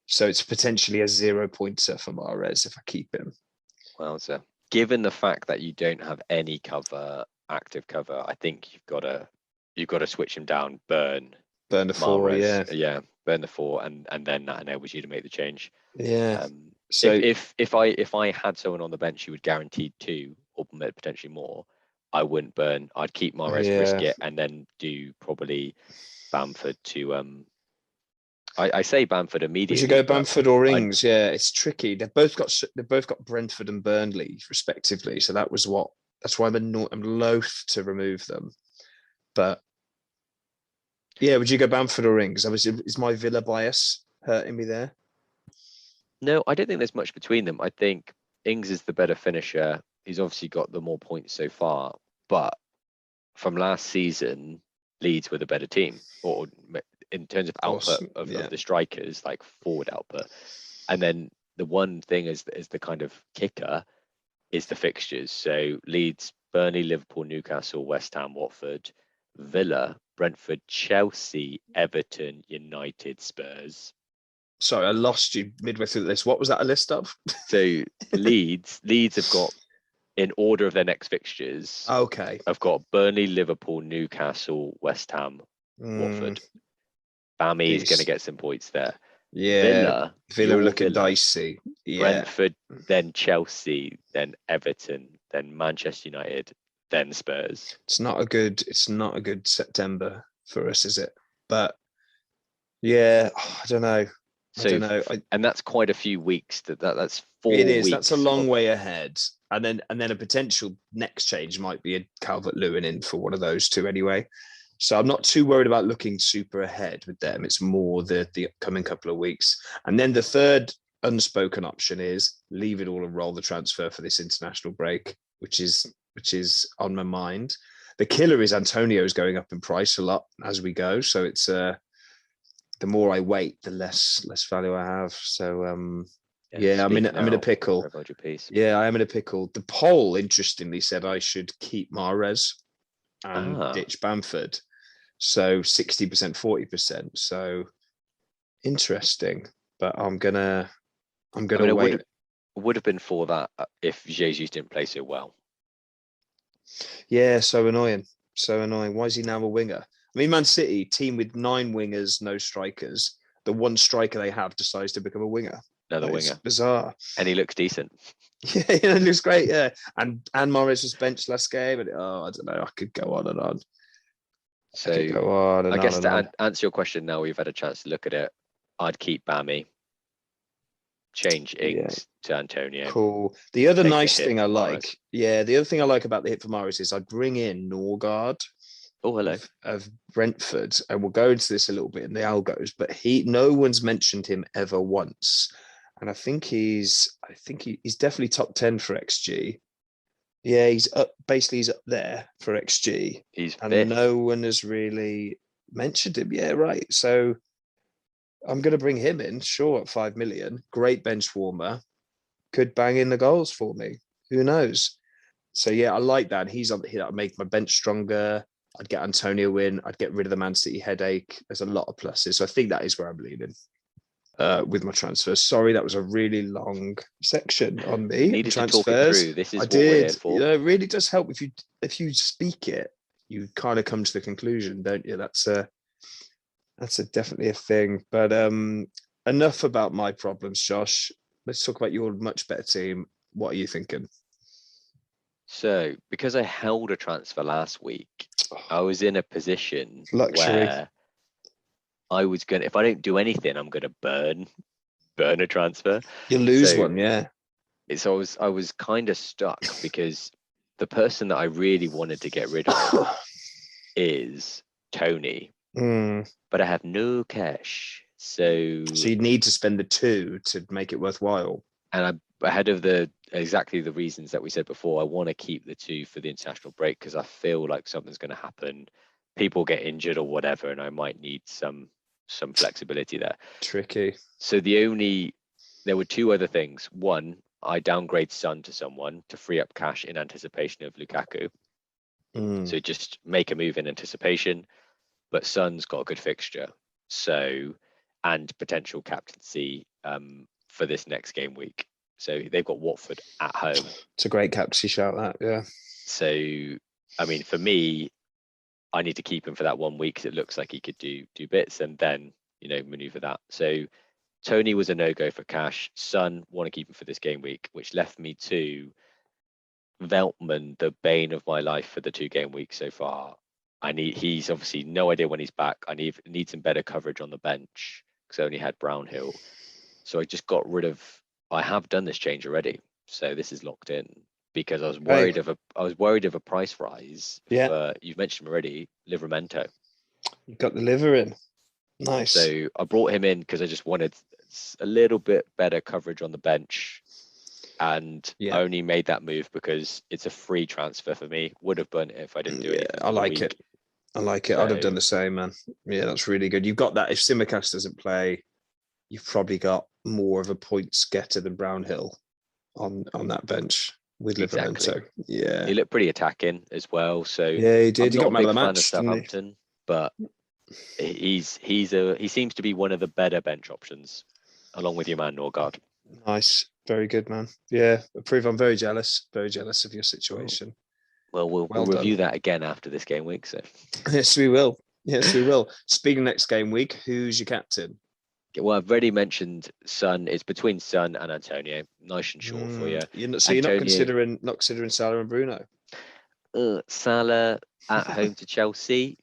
So it's potentially a 0-pointer for Mahrez if I keep him. Well, so given the fact that you don't have any active cover, I think you've got to switch him down, burn the Mahrez, 4, yeah, burn the 4, and then that enables you to make the change. Yeah. So if I had someone on the bench who would guarantee 2 or potentially more, I wouldn't burn. I'd keep Mahrez, risk it, and then do probably Bamford to I say Bamford immediately. We should go Bamford or Ings. Yeah, it's tricky. They've both got Brentford and Burnley respectively. So that's why I'm loath to remove them. But yeah, would you go Bamford or Ings? Is my Villa bias hurting me there? No, I don't think there's much between them. I think Ings is the better finisher. He's obviously got the more points so far, but from last season, Leeds were the better team, or in terms of output of the strikers, like forward output. And then the one thing is the kind of kicker is the fixtures. So Leeds, Burnley, Liverpool, Newcastle, West Ham, Watford, Villa, Brentford, Chelsea, Everton, United, Spurs. Sorry, I lost you midway through the list. What was that a list of? So Leeds have got, in order of their next fixtures. Okay. I've got Burnley, Liverpool, Newcastle, West Ham, Watford. Bammy is going to get some points there. Yeah. Villa looking dicey. Yeah. Brentford, then Chelsea, then Everton, then Manchester United, then Spurs. It's not a good September for us, is it? But yeah, I don't know. And that's quite a few weeks. That's 4 weeks. It is. Weeks that's a long way ahead. And then a potential next change might be a Calvert-Lewin in for one of those two anyway. So I'm not too worried about looking super ahead with them. It's more the upcoming couple of weeks. And then the third unspoken option is leave it all and roll the transfer for this international break, which is on my mind. The killer is Antonio's going up in price a lot as we go. So it's the more I wait, the less value I have. So I'm in a pickle. Yeah, I am in a pickle. The poll interestingly said I should keep Mahrez and ditch Bamford. So 60%, 40%. So interesting. But I'm gonna wait. It would have been for that if Jesus didn't play so well. Yeah, so annoying. Why is he now a winger? I mean, Man City, team with 9 wingers, no strikers. The one striker they have decides to become a winger. Another winger. Bizarre. And he looks decent. Yeah, it looks great. Yeah, and Mahrez was benched last game, and I don't know. I could go on and on. So I guess to answer your question, now we've had a chance to look at it. I'd keep Bammy, change Ings to Antonio. Cool. The other nice thing I like, the other thing I like about the hit for Mahrez is I'd bring in Norgard. Oh, hello. Of Brentford, and we'll go into this a little bit in the algos, but no one's mentioned him ever once, and I think he's definitely top 10 for XG. Yeah, he's up there for XG. He's and fifth. No one has really mentioned him. Yeah, right. So I'm going to bring him in, sure, at 5 million. Great bench warmer, could bang in the goals for me. Who knows? So yeah, I like that. He's on. He'll make my bench stronger. I'd get Antonio in. I'd get rid of the Man City headache. There's a lot of pluses. So I think that is where I'm leaning with my transfers. Sorry, that was a really long section on me. You needed transfers. to talk it through. This is I what we're here did. for. You know, it really does help if you speak it. You kind of come to the conclusion, don't you? That's definitely a thing. But enough about my problems, Josh. Let's talk about your much better team. What are you thinking? So, because I held a transfer last week, I was in a position where I was going to, if I don't do anything, I'm going to burn a transfer. You lose one, yeah. So I was kind of stuck because the person that I really wanted to get rid of is Tony, but I have no cash. So you need to spend the 2 to make it worthwhile. And I'm ahead of exactly the reasons that we said before. I want to keep the 2 for the international break because I feel like something's going to happen. People get injured or whatever, and I might need some flexibility there. Tricky. So there were 2 other things. One, I downgrade Son to someone to free up cash in anticipation of Lukaku. So just make a move in anticipation, but Son's got a good fixture. So, and potential captaincy for this next game week. So they've got Watford at home. It's a great captaincy shout, that, yeah. So, I mean, for me, I need to keep him for that 1 week because it looks like he could do bits and then, maneuver that. So Tony was a no-go for cash. Son, want to keep him for this game week, which left me to Veltman, the bane of my life for the 2 game weeks so far. He's obviously no idea when he's back. I need some better coverage on the bench because I only had Brownhill. So I just got rid of, I have done this change already. So this is locked in because I was worried of a price rise. Yeah. You've mentioned him already, Livramento. You got the liver in. Nice. So I brought him in because I just wanted a little bit better coverage on the bench. And I only made that move because it's a free transfer for me. Would have burnt it if I didn't do it. I like it. I'd have done the same, man. Yeah, that's really good. You've got that. If Simicast doesn't play, you've probably got more of a points getter than Brownhill on that bench with Livramento. Yeah. He looked pretty attacking as well. So yeah, he did. He got man of the match, of Southampton, but he seems to be one of the better bench options, along with your man Norgard. Nice. Very good, man. Yeah, approve. I'm very jealous of your situation. Well, we'll review that again after this game week. So yes, we will. Speaking next game week, who's your captain? Well, I've already mentioned Son. It's between Son and Antonio. Nice and short for you. You're not considering Salah and Bruno? Salah at home to Chelsea.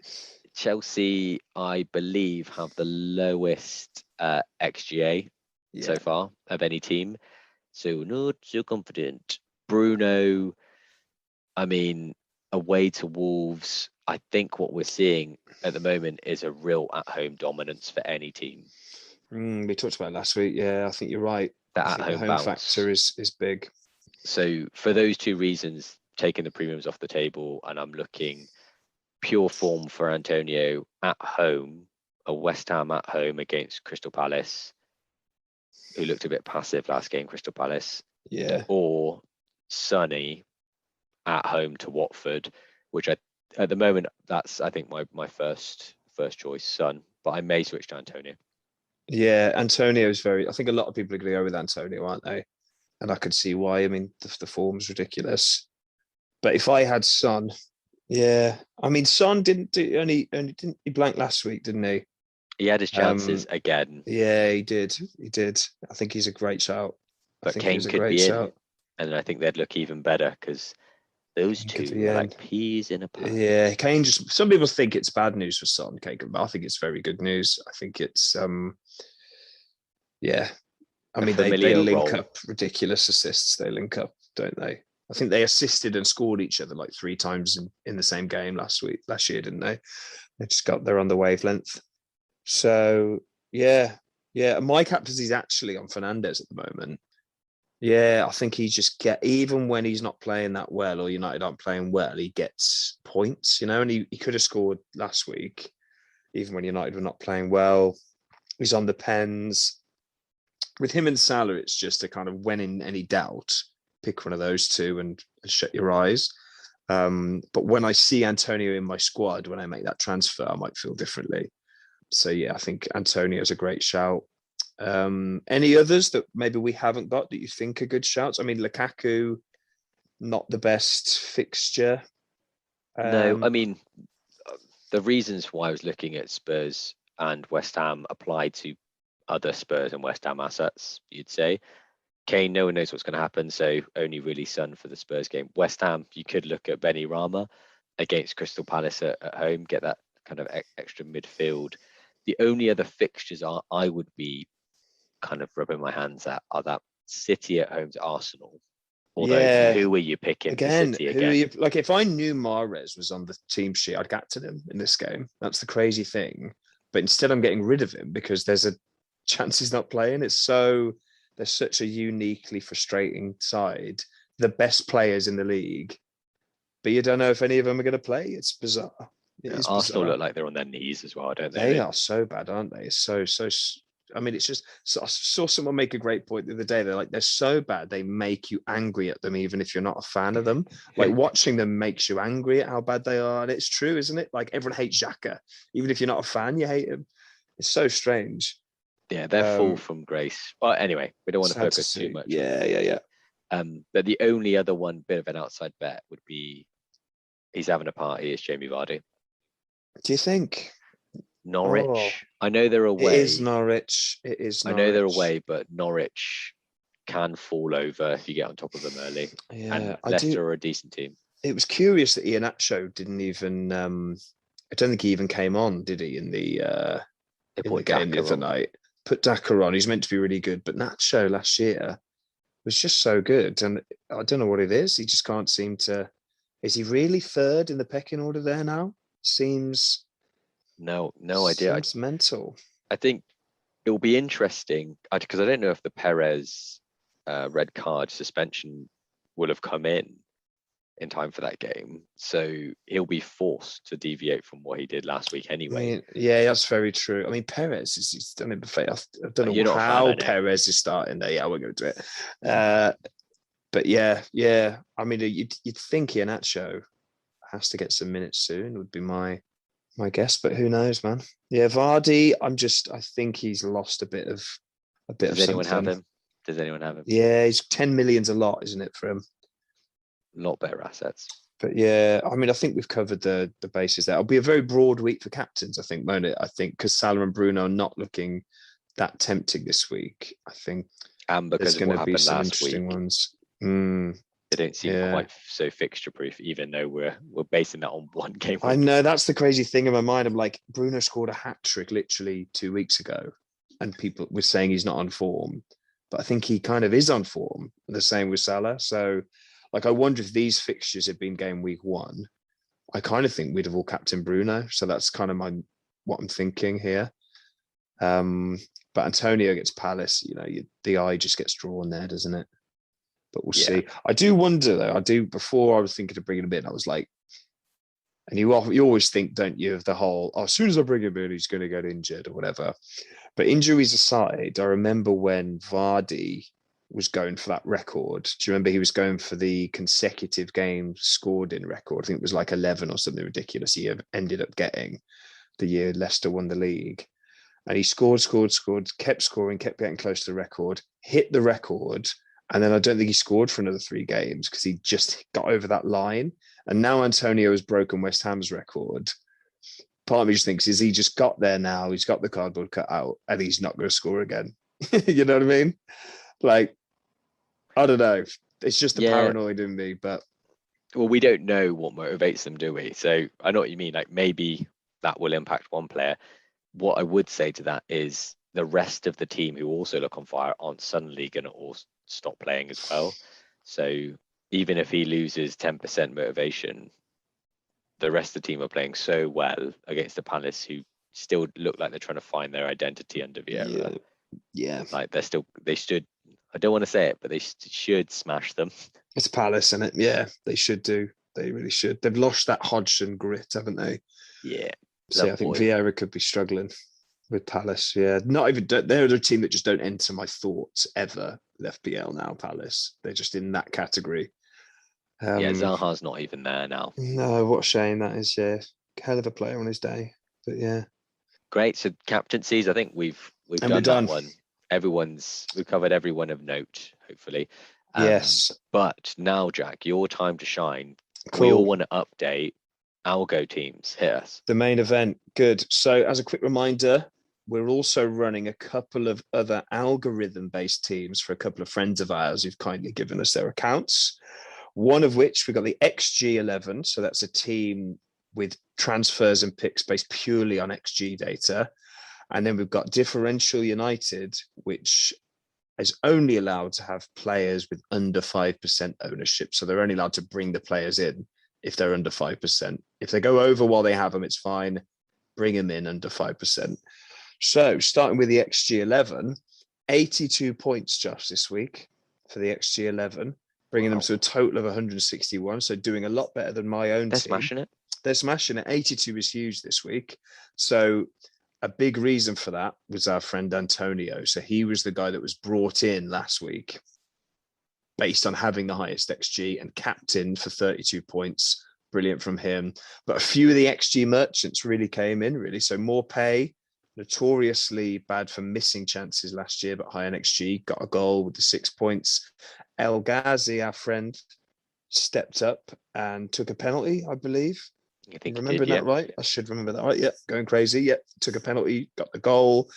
Chelsea, I believe, have the lowest XGA so far of any team. So not so confident. Bruno, I mean, away to Wolves, I think what we're seeing at the moment is a real at-home dominance for any team. We talked about it last week. Yeah, I think you're right. That at-home factor is big. So for those 2 reasons, taking the premiums off the table, and I'm looking pure form for Antonio at home, a West Ham at home against Crystal Palace, who looked a bit passive last game, Crystal Palace. Yeah. Or Sonny at home to Watford, which at the moment, that's, I think, my first choice, Son. But I may switch to Antonio. Yeah, Antonio is I think a lot of people are going to go with Antonio, aren't they? And I could see why. I mean, the form's ridiculous. But if I had Son, yeah. I mean, Son didn't he blanked last week, didn't he? He had his chances again. Yeah, he did. I think he's a great shout. But Kane could be in, and I think they'd look even better because those 2 are like peas in a pod. Yeah, Kane some people think it's bad news for Son, Kane, but I think it's very good news. I think it's I mean, they link up ridiculous assists. They link up, don't they? I think they assisted and scored each other like 3 times in the same game last year, didn't they? They just they're on the wavelength. So yeah. My captaincy's actually on Fernandes at the moment. Yeah, I think he just even when he's not playing that well or United aren't playing well, he gets points, and he could have scored last week, even when United were not playing well. He's on the pens. With him and Salah, it's just a kind of when in any doubt, pick one of those 2 and shut your eyes. But when I see Antonio in my squad, when I make that transfer, I might feel differently. So yeah, I think Antonio is a great shout. Any others that maybe we haven't got that you think are good shouts? I mean, Lukaku, not the best fixture. No, I mean, the reasons why I was looking at Spurs and West Ham apply to other Spurs and West Ham assets, you'd say. Kane, no one knows what's going to happen, so only really Son for the Spurs game. West Ham, you could look at Benny Rama against Crystal Palace at home, get that kind of extra midfield. The only other fixtures I would be kind of rubbing my hands at are that City at home to Arsenal. Although, who are you picking again, for City again? Who are you, like, if I knew Mahrez was on the team sheet, I'd captain him in this game. That's the crazy thing. But instead, I'm getting rid of him because there's a chance he's not playing. There's such a uniquely frustrating side. The best players in the league, but you don't know if any of them are going to play. It's bizarre. Arsenal look like they're on their knees as well, don't they? They are so bad, aren't they? It's so. I mean, it's just. So I saw someone make a great point the other day. They're like, they're so bad, they make you angry at them, even if you're not a fan of them. Like watching them makes you angry at how bad they are, and it's true, isn't it? Like everyone hates Xhaka, even if you're not a fan, you hate him. It's so strange. Yeah, they're fall from grace. Well, anyway, we don't want to focus too much. Yeah. But the only other one bit of an outside bet would be he's having a party is Jamie Vardy. Do you think? Norwich. Oh, I know they're away. It is Norwich. I know they're away, but Norwich can fall over if you get on top of them early. Yeah, and Leicester are a decent team. It was curious that Iheanacho didn't even. I don't think he even came on, did he? In the game the other night. Put Daka on. He's meant to be really good, but Nacho last year was just so good, and I don't know what it is. He just can't seem to. Is he really third in the pecking order there now? Seems. No idea. Seems mental. I think it will be interesting because I don't know if the Perez red card suspension will have come in time for that game, so he'll be forced to deviate from what he did last week anyway. I mean, yeah, that's very true. I mean, Perez he's done it before. I don't know how Perez is starting there. Yeah, we're going to do it. But yeah. I mean, you'd think Iheanacho has to get some minutes soon. Would be my guess, but who knows, man? Yeah, Vardy. I think he's lost a bit of something. Does anyone have him? Yeah, he's 10 million's a lot, isn't it, for him? A lot better assets. But yeah, I mean, I think we've covered the bases there. It'll be a very broad week for captains, I think, won't it? I think because Salah and Bruno are not looking that tempting this week. I think and because there's going to be some interesting ones. They don't seem quite so fixture proof, even though we're basing that on one game. I know that's the crazy thing in my mind. I'm like, Bruno scored a hat trick literally 2 weeks ago, and people were saying he's not on form, but I think he kind of is on form. The same with Salah. So, like, I wonder if these fixtures had been game week 1. I kind of think we'd have all captained Bruno. So that's kind of what I'm thinking here. But Antonio gets Palace. You know, the eye just gets drawn there, doesn't it? But we'll see. I do wonder, though. Before I was thinking of bringing him in, I was like, and you always think, don't you, of the whole, as soon as I bring him in, he's going to get injured or whatever. But injuries aside, I remember when Vardy was going for that record. Do you remember he was going for the consecutive games scored in record? I think it was like 11 or something ridiculous he ended up getting the year Leicester won the league. And he scored, kept scoring, kept getting close to the record, hit the record. And then I don't think he scored for another 3 games because he just got over that line. And now Antonio has broken West Ham's record. Part of me just thinks, is he just got there now? He's got the cardboard cut out and he's not going to score again. You know what I mean? Like, I don't know. It's just the paranoid in me. But well, we don't know what motivates them, do we? So I know what you mean. Like, maybe that will impact one player. What I would say to that is the rest of the team who also look on fire aren't suddenly going to all stop playing as well. So even if he loses 10% motivation, the rest of the team are playing so well against the Palace, who still look like they're trying to find their identity under Vieira. Yeah. Like they should, I don't want to say it, but they should smash them. It's Palace, isn't it? Yeah, they should do. They really should. They've lost that Hodgson grit, haven't they? Yeah. So I think Vieira could be struggling with Palace. Yeah, not even they're a team that just don't enter my thoughts ever. With FPL now, Palace. They're just in that category. Yeah, Zaha's not even there now. No, what a shame that is. Yeah, hell of a player on his day. But yeah, great. So captaincies, I think we've and done we're done. that one. We've covered everyone of note, hopefully. Yes. But now, Jack, your time to shine. Cool. We all want to update Algo teams. Hit us. The main event. Good. So as a quick reminder, we're also running a couple of other algorithm-based teams for a couple of friends of ours who've kindly given us their accounts. One of which we've got the XG11. So that's a team with transfers and picks based purely on XG data. And then we've got Differential United, which is only allowed to have players with under 5% ownership. So they're only allowed to bring the players in if they're under 5%. If they go over while they have them, it's fine. Bring them in under 5%. So starting with the XG11, 82 points, Josh, this week for the XG11, bringing them to a total of 161. So doing a lot better than my own They're team. smashing it. They're smashing it. 82 is huge this week. So a big reason for that was our friend Antonio. So he was the guy that was brought in last week based on having the highest XG and captain for 32 points. Brilliant from him. But a few of the XG merchants really came in, really. So more pay, notoriously bad for missing chances last year, but high on XG, got a goal with the 6 points. El Ghazi, our friend, stepped up and took a penalty, I believe. I think remember that right? I should remember that right. Yeah, going crazy. Yeah, took a penalty, got the goal.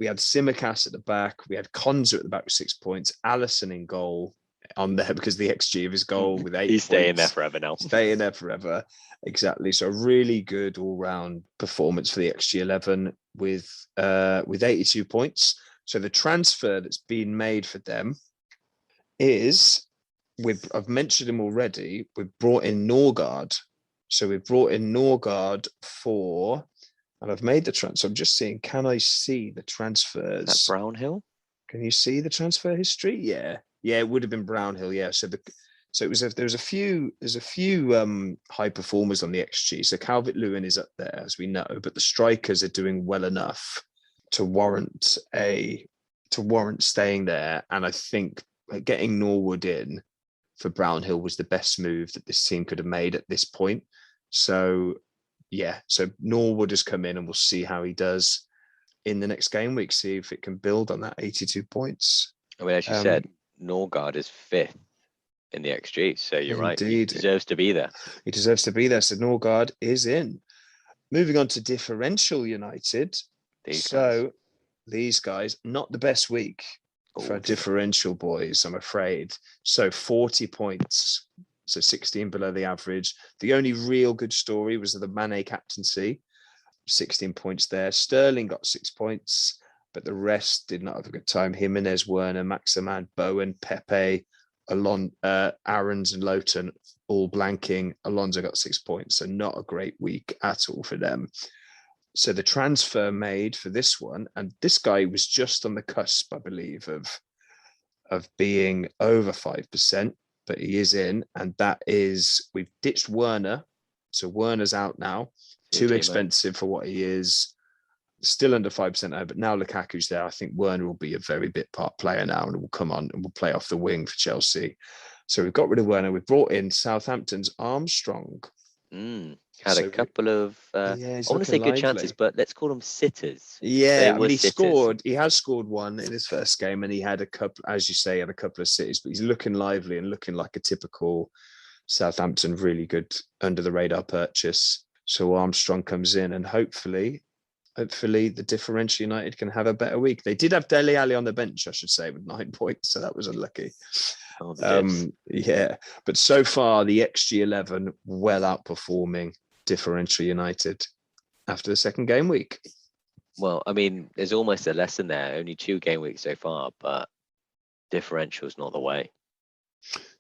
We had Simicast at the back. We had Konza at the back with 6 points. Allison in goal on there because the XG of his goal with 8 points. He's staying there forever now. Staying there forever. Exactly. So really good all-round performance for the XG11 with 82 points. So the transfer that's been made for them is, I've mentioned him already, we've brought in Norgard. So we've brought in Norgard for, and I've made the transfer. I'm just seeing, can I see the transfers? Is that Brownhill? Can you see the transfer history? Yeah. Yeah, it would have been Brownhill. Yeah. So there's a few high performers on the XG. So Calvert-Lewin is up there, as we know, but the strikers are doing well enough to warrant staying there. And I think getting Norwood in for Brownhill was the best move that this team could have made at this point. So yeah, so Norwood has come in and we'll see how he does in the next game week, see if it can build on that 82 points. I mean, as you said, Norgard is 5th in the XG. So you're right. He deserves to be there. He deserves to be there. So Norgard is in. Moving on to Differential United. These guys, not the best week for Differential boys, I'm afraid. So 40 points, so 16 below the average. The only real good story was the Mane captaincy, 16 points there. Sterling got 6 points, but the rest did not have a good time. Jimenez, Werner, Maximan, Bowen, Pepe, Aarons and Lowton all blanking. Alonso got 6 points, so not a great week at all for them. So the transfer made for this one, and this guy was just on the cusp, I believe, of being over 5%, but he is in, and that is, we've ditched Werner. So Werner's out now, too expensive for what he is, still under 5% now, but now Lukaku's there. I think Werner will be a very bit part player now and will come on and will play off the wing for Chelsea. So we've got rid of Werner. We've brought in Southampton's Armstrong. Had a couple of, I want to say good chances, but let's call them sitters. Yeah, I mean, he has scored one in his first game, and he had a couple, as you say, had a couple of sitters, but he's looking lively and looking like a typical Southampton, really good under the radar purchase. So Armstrong comes in, and hopefully the Differential United can have a better week. They did have Dele Alli on the bench, I should say, with 9 points, so that was unlucky. Yeah, but so far the XG11 well outperforming Differential United after the second game week. Well, I mean, there's almost a lesson there. Only 2 game weeks so far, but Differential's not the way.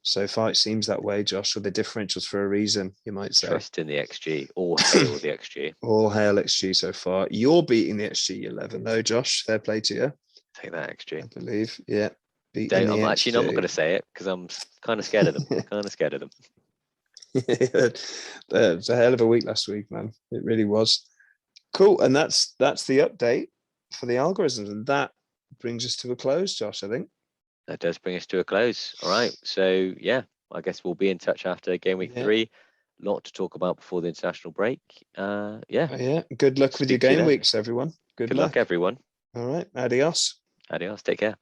So far, it seems that way, Josh. With the differentials for a reason, you might say. Trust in the XG. All hail the XG. All hail XG so far. You're beating the XG 11, though, Josh. Fair play to you. Take that XG. I believe. Yeah. I'm not going to say it because I'm kind of scared of them. It's a hell of a week last week, man. It really was. Cool. And that's the update for the algorithms. And that brings us to a close, Josh, I think. That does bring us to a close. All right. So, yeah, I guess we'll be in touch after game week 3. Lot to talk about before the international break. Yeah. Good luck with your game weeks, everyone. Good luck, everyone. All right. Adios. Adios. Take care.